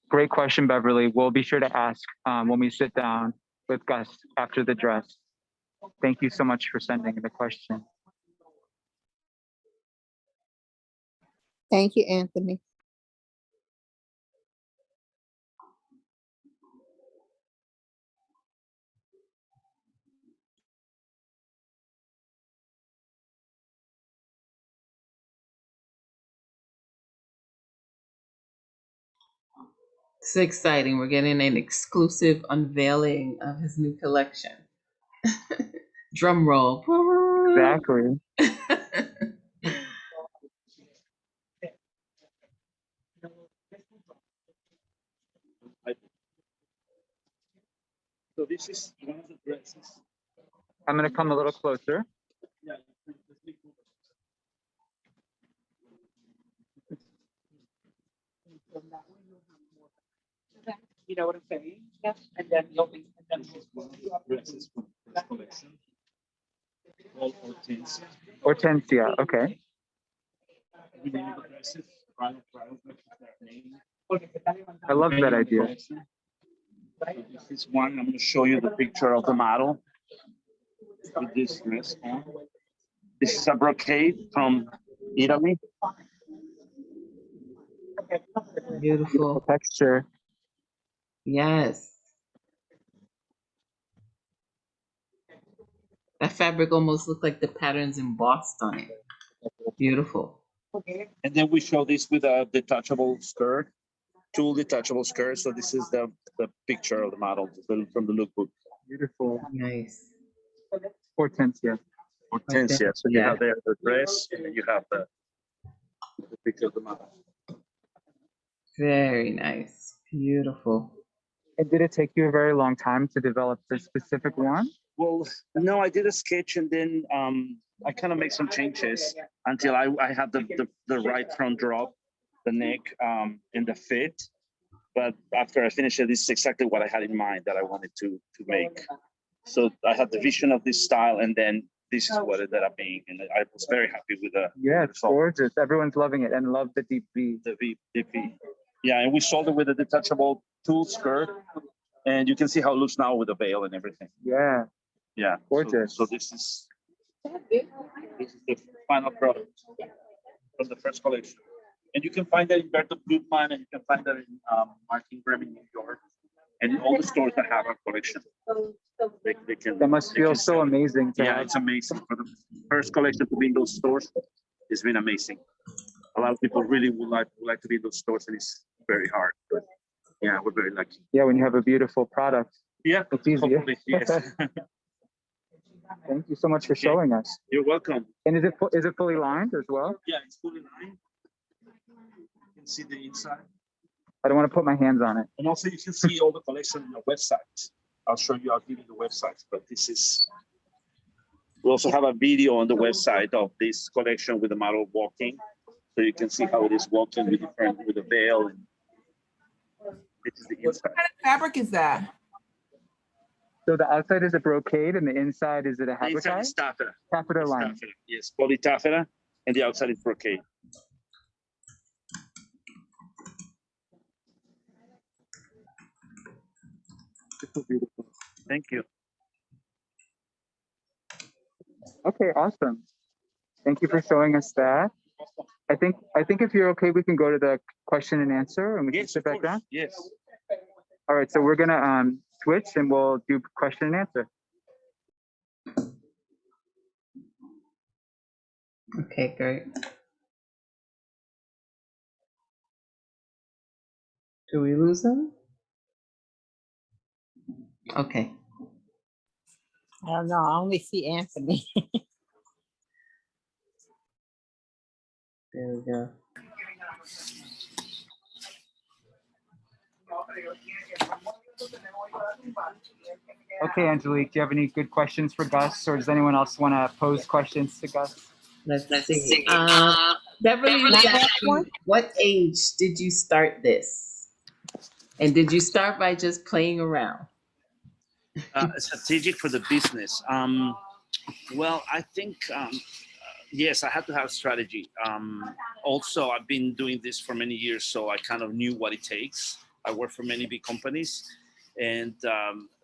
Great question, Beverly. We'll be sure to ask when we sit down with Gus after the dress. Thank you so much for sending the question. Thank you, Anthony. It's exciting. We're getting an exclusive unveiling of his new collection. Drum roll. Exactly. So this is one of the dresses. I'm going to come a little closer. Yeah. You know what I'm saying? Yes. And then you'll be. Dresses from this collection. All Hortensia. Hortensia, okay. We name the dresses. Final name. I love that idea. So this is one. I'm going to show you the picture of the model with this dress on. This is a brocade from Italy. Beautiful. Texture. Yes. That fabric almost looked like the patterns embossed on it. Beautiful. And then we show this with a detachable skirt, two detachable skirts. So this is the picture of the model from the lookbook. Beautiful. Nice. Hortensia. Hortensia. So you Yeah. have there the dress, and then you have the picture of the model. Very nice. Beautiful. And did it take you a very long time to develop this specific one? Well, no, I did a sketch, and then I kind of made some changes until I had the right front drop, the neck, and the fit. But after I finished it, this is exactly what I had in mind that I wanted to make. So I had the vision of this style, and then this is what it ended up being. And I was very happy with the it's gorgeous. Everyone's loving it and love the deep V. The VP. Yeah, and we sold it with a detachable tulle skirt, and you can see how it looks now with the veil and everything. Yeah. Yeah, gorgeous. So this is the final product from the first collection. And you can find that in Verdin New York, and you can find that in Draping, New York, and in all the stores that have our collection. They can. That must feel so amazing. Yeah, it's amazing. For the first collection to be in those stores, it's been amazing. A lot of people really would like to be in those stores, and it's very hard. But yeah, we're very lucky. Yeah, when you have a beautiful product. Yeah, it's easier. hopefully, yes. Thank you so much for showing us. You're welcome. And is it fully lined as well? Yeah, it's fully lined. You can see the inside. I don't want to put my hands on it. And also you can see all the collection on our website. I'll give you the website, but this is, we also have a video on the website of this collection with the model walking. So you can see how it is walking with the veil. And this is the inside. What kind of fabric is that? So the outside is a brocade and the inside is it a The inside habitat? is taffeta. Taffeta line. Taffeta. Yes, poly taffeta, and the outside is brocade. It's so beautiful. Thank you. Okay, awesome. Thank you for showing us that. I think if you're okay, we can go to the question and answer, and we can sit back down. Yes. All right, so we're gonna switch, and we'll do question and answer. Okay, great. Do we lose them? Okay. I don't know. I only see Anthony. There we go. Okay, Angelique, do you have any good questions for Gus, or does anyone else want to pose questions to Gus? Let's see. Beverly was asking, what age did you start this? And did you start by just playing around? Strategic for the business. Well, I think yes, I had to have strategy. Also, I've been doing this for many years, so I kind of knew what it takes. I worked for many big companies, and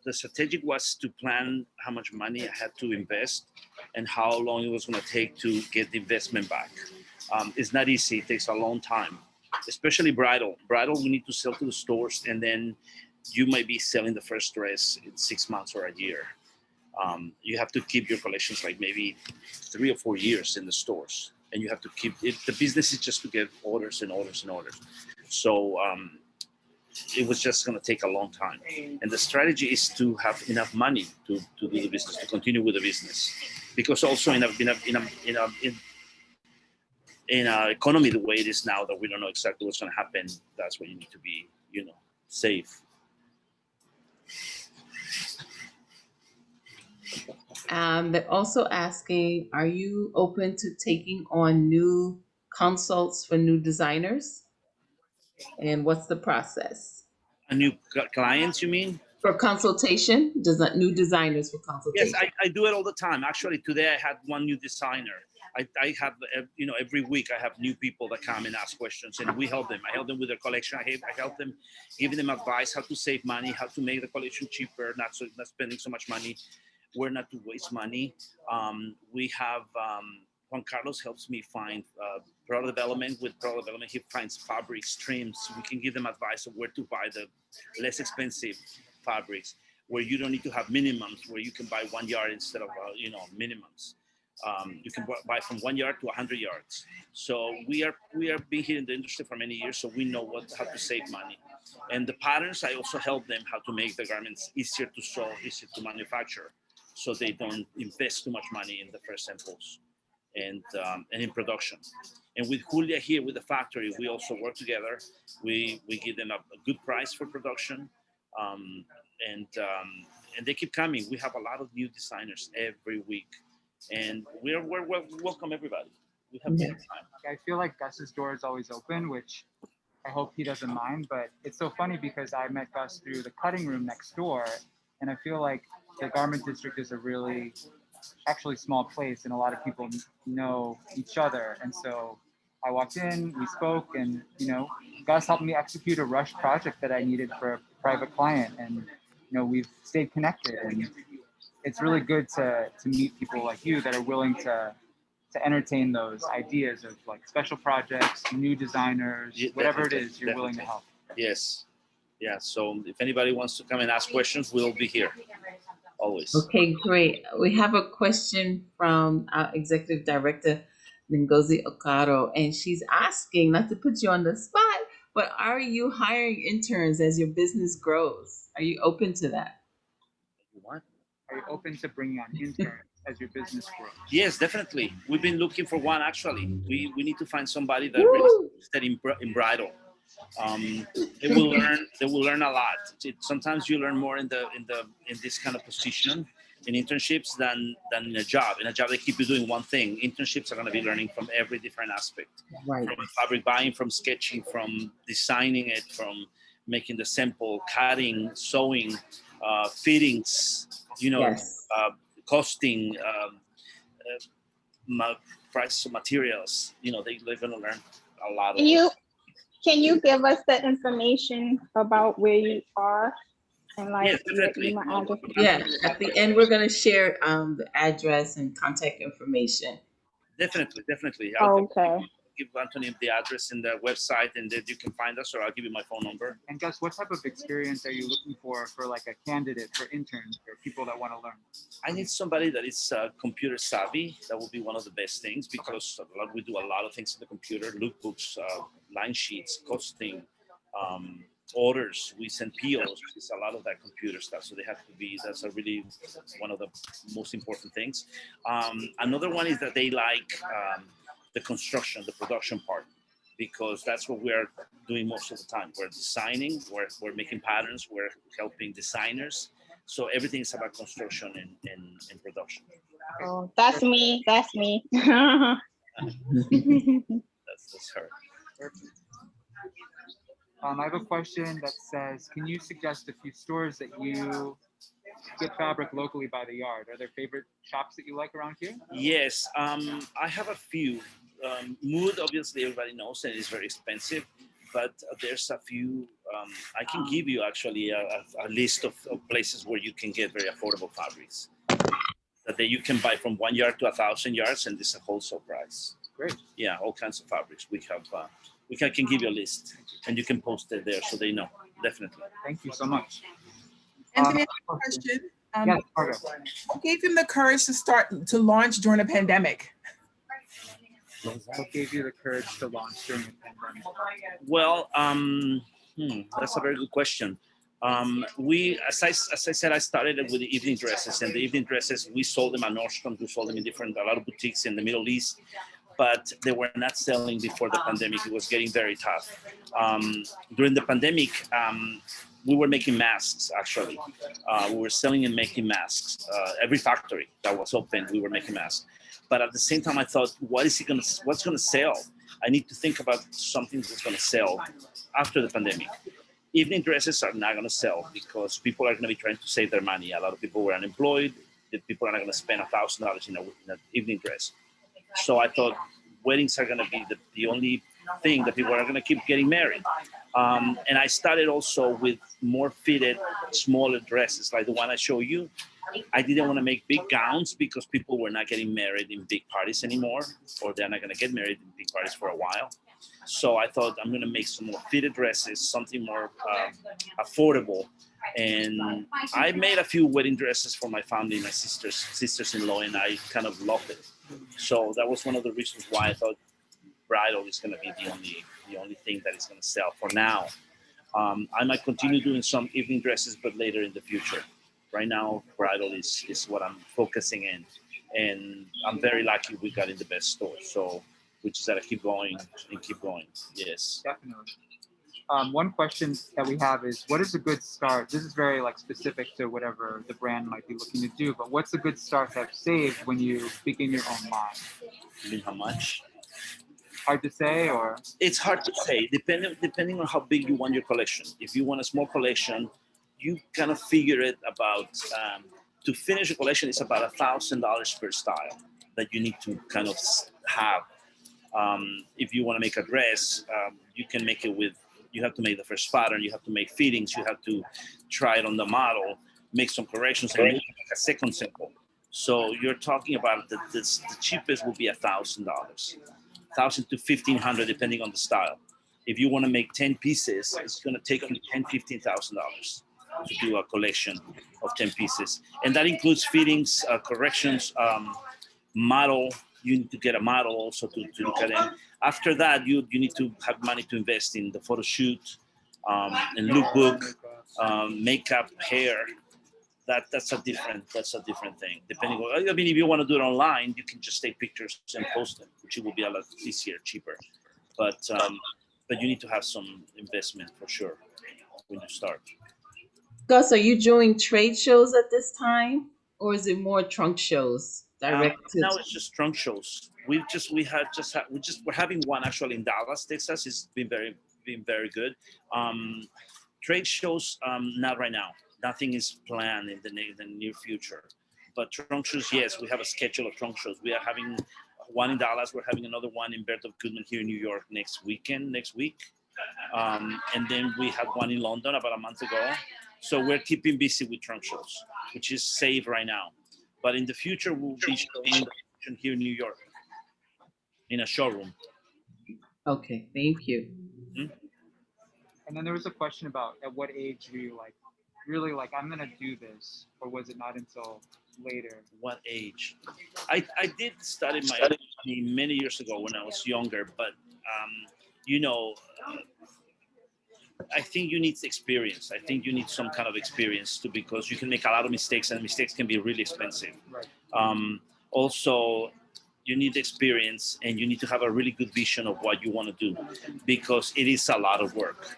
the strategic was to plan how much money I had to invest and how long it was going to take to get the investment back. It's not easy; it takes a long time, especially bridal. Bridal, we need to sell to the stores, and then you might be selling the first dress in 6 months or a year. You have to keep your collections like maybe 3 or 4 years in the stores, and you have to keep it. The business is just to get orders and orders and orders. So it was just going to take a long time. And the strategy is to have enough money to do the business, to continue with the business, because also in a economy the way it is now, that we don't know exactly what's going to happen. That's where you need to be, safe. They're also asking, are you open to taking on new consults for new designers? And what's the process? A new clients, you mean? For consultation, new designers for Yes, consultation. I do it all the time. Actually, today I had one new designer. I have, every week I have new people that come and ask questions, and we help them. I help them with their collection. I help them, giving them advice how to save money, how to make the collection cheaper, not spending so much money, where not to waste money. We have Juan Carlos helps me find product development. With product development, he finds fabrics, trims. We can give them advice of where to buy the less expensive fabrics, where you don't need to have minimums, where you can buy 1 yard instead of minimums. You can buy from 1 yard to 100 yards. So we are been here in the industry for many years, so we know how to save money. And the patterns, I also help them how to make the garments easier to sew, easier to manufacture, so they don't invest too much money in the first samples and in production. And with Julia here with the factory, we also work together. We give them a good price for production, and they keep coming. We have a lot of new designers every week, and we welcome everybody. We have plenty of time. I feel like Gus's door is always open, which I hope he doesn't mind. But it's so funny because I met Gus through the cutting room next door, and I feel like the garment district is a really actually small place, and a lot of people know each other. And so I walked in, we spoke, and Gus helped me execute a rush project that I needed for a private client, and we've stayed connected. And it's really good to meet people like you that are willing to entertain those ideas of like special projects, new designers, whatever it is you're willing to help. Yes. Yeah. So if anybody wants to come and ask questions, we'll be here always. Okay, great. We have a question from our executive director, Ngozi Okaro, and she's asking, not to put you on the spot, but are you hiring interns as your business grows? Are you open to that? What? Are you open to bringing on interns as your business grows? Yes, definitely. We've been looking for one. Actually, we need to find somebody that really is interested in bridal. They will learn a lot. Sometimes you learn more in this kind of position in internships than in a job. In a job, they keep you doing one thing. Internships are going to be learning from every different aspect, right? From fabric buying, from sketching, from designing it, from making the sample, cutting, sewing, fittings. Yes. Costing, price of materials. They're going to learn a lot. Can you give us the information about where you are and like your email address? Yeah, at the end we're gonna share the address and contact information. Definitely. Okay. Give Anthony the address and the website, and then you can find us, or I'll give you my phone number. And Gus, what type of experience are you looking for like a candidate for interns or people that want to learn? I need somebody that is computer savvy. That will be one of the best things, because we do a lot of things in the computer: lookbooks, line sheets, costing, orders. We send POs. It's a lot of that computer stuff. So they have to be. That's really one of the most important things. Another one is that they like the construction, the production part. because that's what we're doing most of the time. We're designing, we're making patterns, we're helping designers. So everything is about construction and production. Oh, that's me. That's me. That's her. I have a question that says, can you suggest a few stores that you get fabric locally by the yard? Are there favorite shops that you like around here? Yes, I have a few. Mood, obviously, everybody knows, and it's very expensive. But there's a few. I can give you actually a list of places where you can get very affordable fabrics that you can buy from 1 yard to 1,000 yards, and this is a wholesale price. Great. Yeah, all kinds of fabrics. We have. Can give you a list, and you can post it there so they know. Definitely. Thank you so much. Anthony, I have a question. Yes, Margo. What gave him the courage to launch during a pandemic? What gave you the courage to launch during the pandemic? Well, that's a very good question. As I said, I started with the evening dresses, and the evening dresses we sold them at Nordstrom. We sold them in a lot of boutiques in the Middle East, but they were not selling before the pandemic. It was getting very tough. During the pandemic, we were making masks. Actually, we were selling and making masks. Every factory that was open, we were making masks. But at the same time, I thought, what's going to sell? I need to think about something that's going to sell after the pandemic. Evening dresses are not going to sell because people are going to be trying to save their money. A lot of people were unemployed. The people are not going to spend $1,000 in an evening dress. So I thought weddings are going to be the only thing that people are going to keep getting married. And I started also with more fitted, smaller dresses like the one I show you. I didn't want to make big gowns because people were not getting married in big parties anymore, or they're not going to get married in big parties for a while. So I thought I'm going to make some more fitted dresses, something more affordable. And I made a few wedding dresses for my family, my sisters-in-law, and I kind of loved it. So that was one of the reasons why I thought bridal is going to be the only thing that is going to sell for now. I might continue doing some evening dresses, but later in the future. Right now, bridal is what I'm focusing in, and I'm very lucky we got in the best store. So we just gotta keep going and keep going. Yes. Definitely. One question that we have is, what is a good start? This is very specific to whatever the brand might be looking to do, but what's a good start to have saved when you begin your own line? You mean how much? Hard to say, or? It's hard to say, depending on how big you want your collection. If you want a small collection, you kind of figure it about, to finish a collection, it's about $1,000 per style that you need to kind of have. If you want to make a dress, you can make it with, you have to make the first pattern, you have to make fittings, you have to try it on the model, make some corrections, and make a second sample. So you're talking about the cheapest will be $1,000, $1,000 to $1,500 depending on the style. If you want to make 10 pieces, it's going to take you $15,000 to do a collection of 10 pieces. And that includes fittings, corrections, model. You need to get a model also to look at it. After that, you need to have money to invest in the photo shoot, and lookbook, makeup, hair. That's a different thing. Depending on, I mean, if you want to do it online, you can just take pictures and post them, which will be a lot easier, cheaper. But you need to have some investment for sure when you start. Gus, are you doing trade shows at this time, or is it more trunk shows directed? Now it's just trunk shows. We're having one actually in Dallas, Texas. It's been very good. Trade shows, not right now. Nothing is planned in the near future. But trunk shows, yes, we have a schedule of trunk shows. We are having one in Dallas. We're having another one in Bertha Goodman here in New York next week. And then we had one in London about a month ago. So we're keeping busy with trunk shows, which is safe right now. But in the future, we'll be showing here in New York in a showroom. Okay, thank you. Mm-hmm. And then there was a question about at what age were you really I'm gonna do this, or was it not until later? What age? I did study my anatomy many years ago when I was younger, but I think you need experience. I think you need some kind of experience because you can make a lot of mistakes, and mistakes can be really expensive. Right. Also, you need experience, and you need to have a really good vision of what you want to do, because it is a lot of work.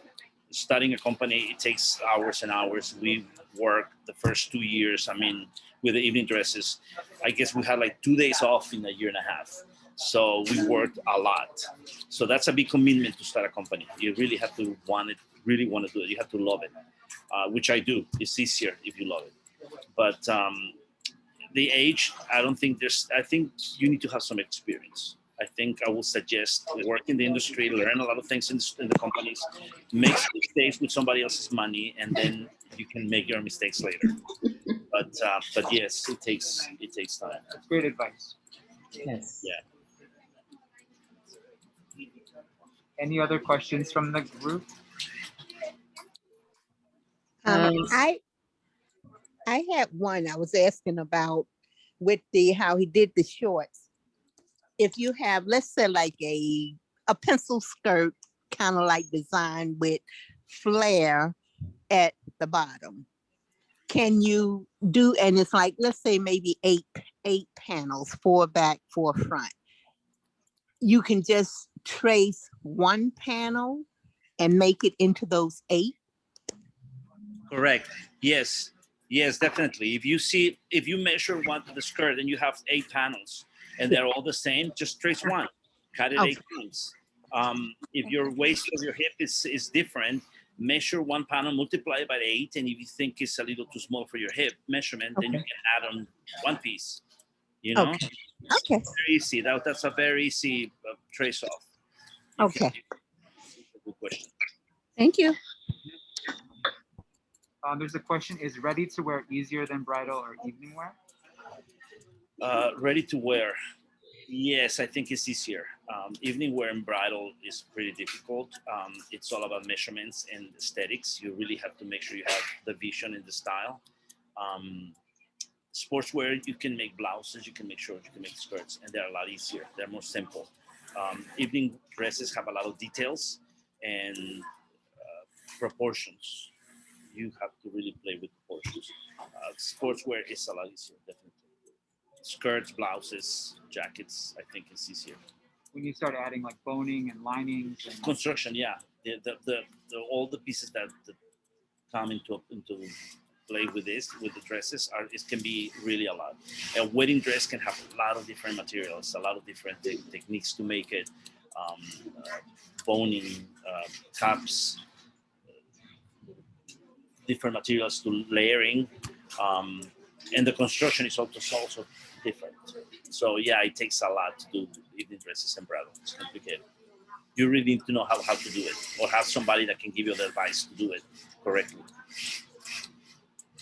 Starting a company, it takes hours and hours. We worked the first 2 years, I mean, with the evening dresses, I guess we had like 2 days off in a year and a half. So we worked a lot. So that's a big commitment to start a company. You really have to really want to do it. You have to love it, which I do. It's easier if you love it. But the age, I think you need to have some experience. I think I will suggest work in the industry, learn a lot of things in the companies, make mistakes with somebody else's money, and then you can make your mistakes later. But yes, it takes time. That's great advice. Yes. Yeah. Any other questions from the group? Um, I had one I was asking about with the how he did the shorts. If you have, let's say, like a pencil skirt, kind of like designed with flare at the bottom, can you do? And it's like, let's say maybe eight panels, 4 back, 4 front. You can just trace one panel and make it into those 8. Correct. Yes. Yes, definitely. If you measure the skirt and you have 8 panels and they're all the same, just trace one, cut it Okay. 8 times. If your waist or your hip is different, measure one panel, multiply it by 8, and if you think it's a little too small for your hip measurement, then you Okay. can add on one piece. You know, Okay. Okay. very easy. That's a very easy trace off. Okay. Good question. Thank you. There's a question: is ready to wear easier than bridal or evening wear? Ready to wear. Yes, I think it's easier. Evening wear and bridal is pretty difficult. It's all about measurements and aesthetics. You really have to make sure you have the vision and the style. Sportswear, you can make blouses, you can make shorts, you can make skirts, and they're a lot easier. They're more simple. Evening dresses have a lot of details and proportions. You have to really play with proportions. Sportswear is a lot easier, definitely. Skirts, blouses, jackets, I think it's easier. When you start adding like boning and linings and Construction, yeah. The all the pieces that come into play with the dresses it can be really a lot. A wedding dress can have a lot of different materials, a lot of different techniques to make it. Boning, cups, different materials to layering, and the construction is also different. So yeah, it takes a lot to do evening dresses and bridal. It's complicated. You really need to know how to do it, or have somebody that can give you the advice to do it correctly.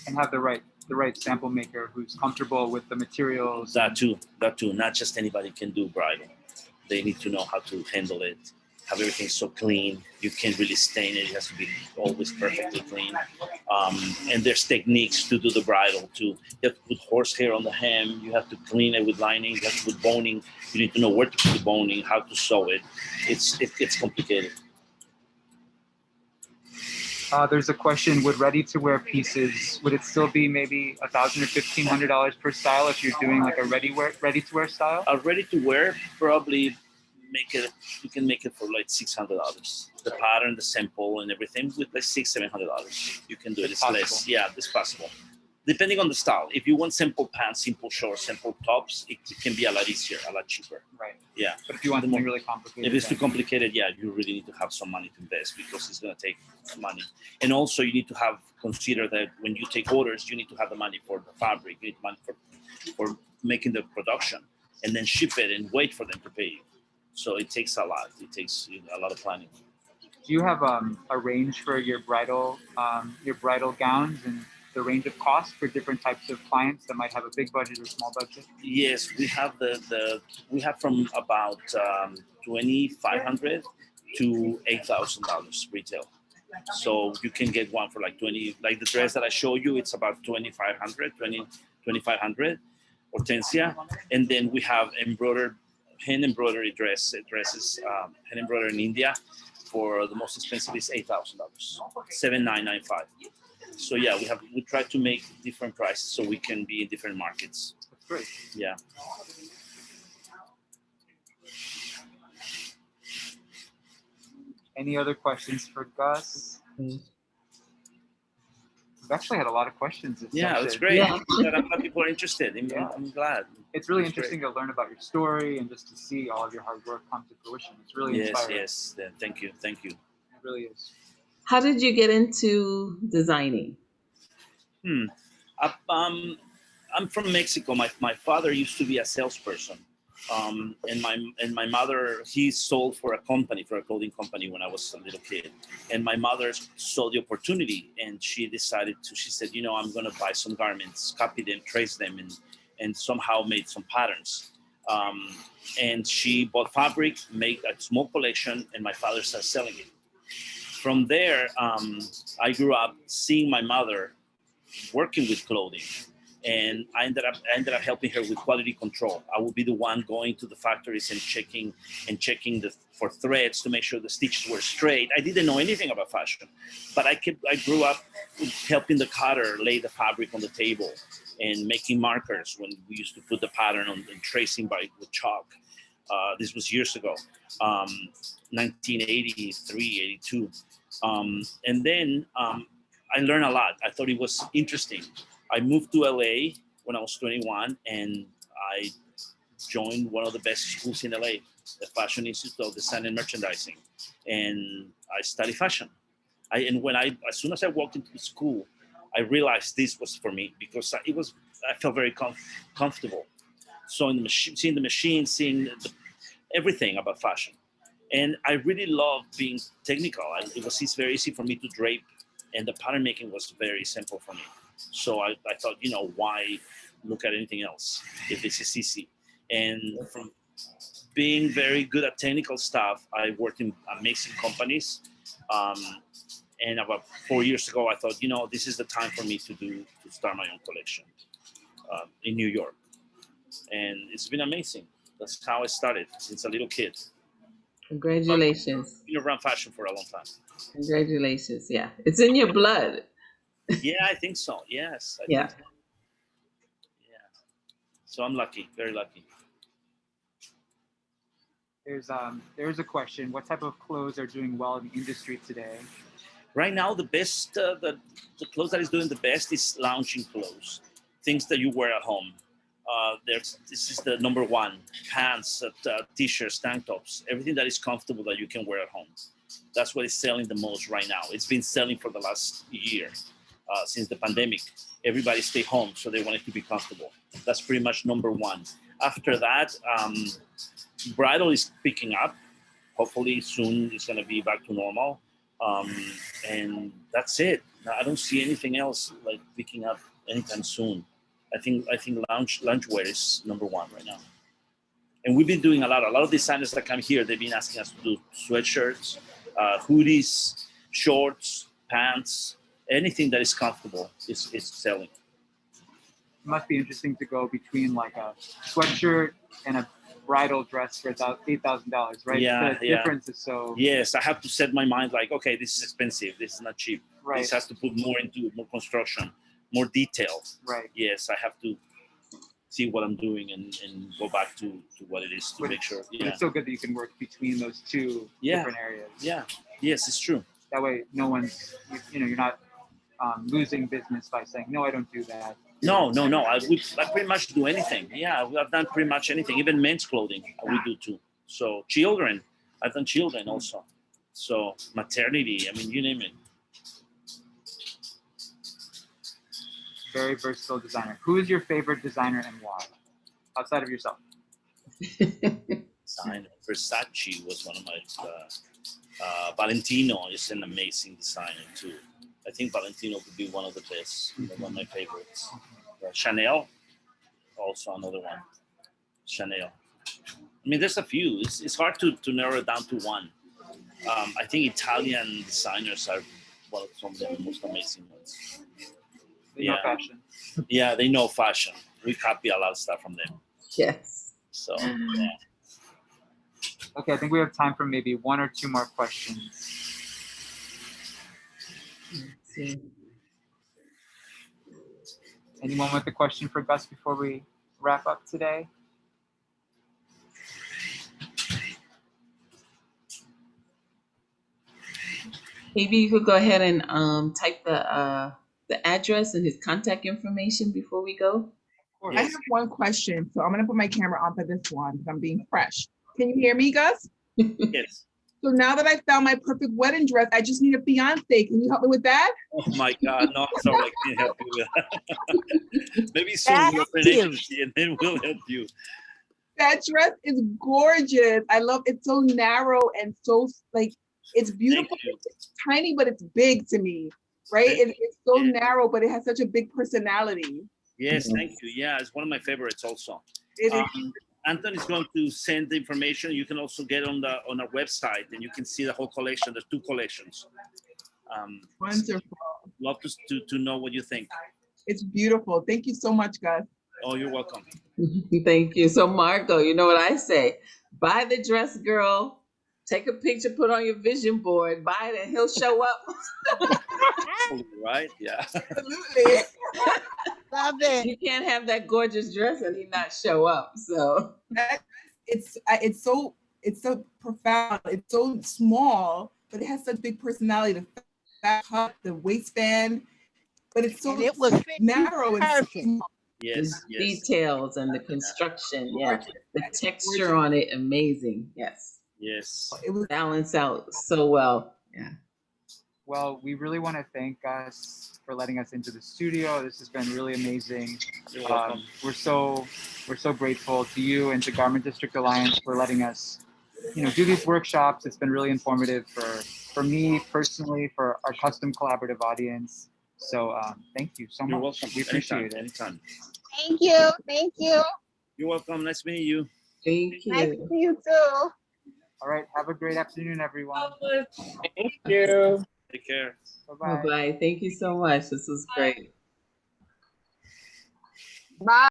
and have the right sample maker who's comfortable with the materials. That too. Not just anybody can do bridal. They need to know how to handle it, have everything so clean. You can't really stain it. It has to be always perfectly clean. And there's techniques to do the bridal too. You have to put horsehair on the hem. You have to clean it with lining. You have to put boning. You need to know where to put the boning, how to sew it. It's complicated. There's a question: would ready-to-wear pieces, would it still be maybe $1,000 or $1,500 per style if you're doing like a ready-to-wear style? Ready to wear, probably you can make it for like $600. The pattern, the sample, and everything with like $600-$700. You can do it. It's less. Yeah, it's possible. Depending on the style. If you want simple pants, simple shorts, simple tops, it can be a lot easier, a lot cheaper. Right. Yeah. But if you want something really complicated, if it's too complicated, yeah, you really need to have some money to invest, because it's going to take money. And also, you need to consider that when you take orders, you need to have the money for the fabric, you need money for making the production, and then ship it and wait for them to pay you. So it takes a lot. It takes a lot of planning. Do you have a range for your bridal gowns and the range of cost for different types of clients that might have a big budget or small budget? Yes, we have we have from about $2,500 to $8,000 retail. So you can get one for like 20, like the dress that I show you, it's about 2,500 Hortensia. And then we have hand embroidery dresses, hand embroidered in India. For the most expensive is $8,000, $7,995. So yeah, we try to make different prices so we can be in different markets. That's great. Yeah. Any other questions for Gus? Mm. We've actually had a lot of questions this Yeah, that's session. great. Yeah. I'm glad people are interested. Yeah. I'm glad. It's really That's interesting to learn about your story and just to see all of your hard work come to fruition. It's really Yes, inspiring. yes. Thank you, thank you. It really is. How did you get into designing? Hmm. I, I'm from Mexico. My father used to be a salesperson, and my mother, he sold for a clothing company when I was a little kid, and my mother saw the opportunity, and she decided to. She said, I'm going to buy some garments, copy them, trace them, and somehow made some patterns. Um, and she bought fabric, made a small collection, and my father started selling it. From there, I grew up seeing my mother working with clothing, and I ended up helping her with quality control. I would be the one going to the factories and checking for threads to make sure the stitches were straight. I didn't know anything about fashion, but I grew up helping the cutter lay the fabric on the table and making markers when we used to put the pattern on and tracing with chalk. This was years ago, 1983, 82. And then I learned a lot. I thought it was interesting. I moved to LA when I was 21, and I joined one of the best schools in LA, the Fashion Institute of Design and Merchandising, and I studied fashion. As soon as I walked into the school, I realized this was for me because I felt very comfortable. So seeing the machine, everything about fashion. And I really love being technical. It was very easy for me to drape, and the pattern making was very simple for me. So I thought, why look at anything else if this is easy? And from being very good at technical stuff, I worked in amazing companies. Um, and about 4 years ago, I thought, this is the time for me to start my own collection in New York. And it's been amazing. That's how I started since a little kid. Congratulations. Been around fashion for a long time. Congratulations. Yeah. It's in your blood. Yeah, I think so. Yes, I Yeah. think so. Yeah. So I'm lucky, very lucky. There's a question. What type of clothes are doing well in the industry today? Right now, the best, the clothes that is doing the best is lounging clothes, things that you wear at home. This is the number one: pants, t-shirts, tank tops, everything that is comfortable that you can wear at home. That's what is selling the most right now. It's been selling for the last year, since the pandemic. Everybody stay home, so they wanted to be comfortable. That's pretty much number one. After that, bridal is picking up. Hopefully soon it's going to be back to normal. Um, and that's it. I don't see anything else like picking up anytime soon. I think loungewear is number one right now. And we've been doing a lot. A lot of designers that come here, they've been asking us to do sweatshirts, hoodies, shorts, pants, anything that is comfortable is selling. It must be interesting to go between like a sweatshirt and a bridal dress for $8,000, right? Yeah, The yeah. difference is so Yes, I have to set my mind like, okay, this is expensive. This is not cheap. right. This has to put more into more construction, more detail. Right. Yes, I have to see what I'm doing and go back to what it is to But make sure. But Yeah. it's so good that you can work between those two Yeah. different areas. Yeah. Yes, it's true. That way, no one's you're not losing business by saying no, I don't do that. No. I pretty much do anything. Yeah, I've done pretty much anything. Even men's clothing we do too. So children, I've done children also. So maternity, I mean, you name it. Very versatile designer. Who is your favorite designer and why? Outside of yourself. Designer. Versace was one of my. Valentino is an amazing designer too. I think Valentino could be one of the best, one of my favorites. Chanel, also another one. Chanel. I mean, there's a few. It's hard to narrow it down to one. I think Italian designers are one of some of the most amazing ones. They know Yeah. fashion. Yeah, they know fashion. We copy a lot of stuff from them. Yes. So, yeah. Okay, I think we have time for maybe one or two more questions. Let's see. Anyone with a question for Gus before we wrap up today? Maybe you could go ahead and type the address and his contact information before we go. I Yes. have one question, so I'm gonna put my camera on for this one because I'm being fresh. Can you hear me, Gus? Yes. So now that I found my perfect wedding dress, I just need a fiance. Can you help me with that? Oh my God. No, I'm sorry. I can't help you with that. Maybe soon That's we'll open an cute. agency and then we'll help you. That dress is gorgeous. I love it's so narrow and so like it's Thank beautiful. you. It's tiny, but it's big to me, right? Thank It's so Yeah. narrow, but it has such a big personality. Yes, thank you. Yeah, it's one of my favorites also. It is. Anton is going to send the information. You can also get on our website and you can see the whole collection. There's 2 collections. Wonderful. Love to know what you think. It's beautiful. Thank you so much, Gus. Oh, you're welcome. Thank you. So Marco, you know what I say? Buy the dress, girl. Take a picture, put on your vision board, buy it, and he'll show up. Right? Yeah. Absolutely. Love it. You can't have that gorgeous dress and he not show up. So It's so profound. It's so small, but it has such big personality. The fat cut, the waistband, but it's so And it will fit you narrow and perfect. small. Yes, the yes, details and the construction, yeah, Gorgeous. the texture on it, amazing. Yes, yes. It was balance out so well. Yeah. Well, we really want to thank Gus for letting us into the studio. This has been really amazing. You're welcome. We're so grateful to you and to Garment District Alliance for letting us, do these workshops. It's been really informative for me personally, for our custom collaborative audience. So thank you so You're much. welcome. We appreciate Anytime, it. anytime. Thank you. Thank you. You're welcome. Nice meeting you. Thank Nice to you. see you too. All right. Have a great afternoon, everyone. Thank you. Take care. Bye-bye. Bye bye. Thank you so much. This was great. Bye.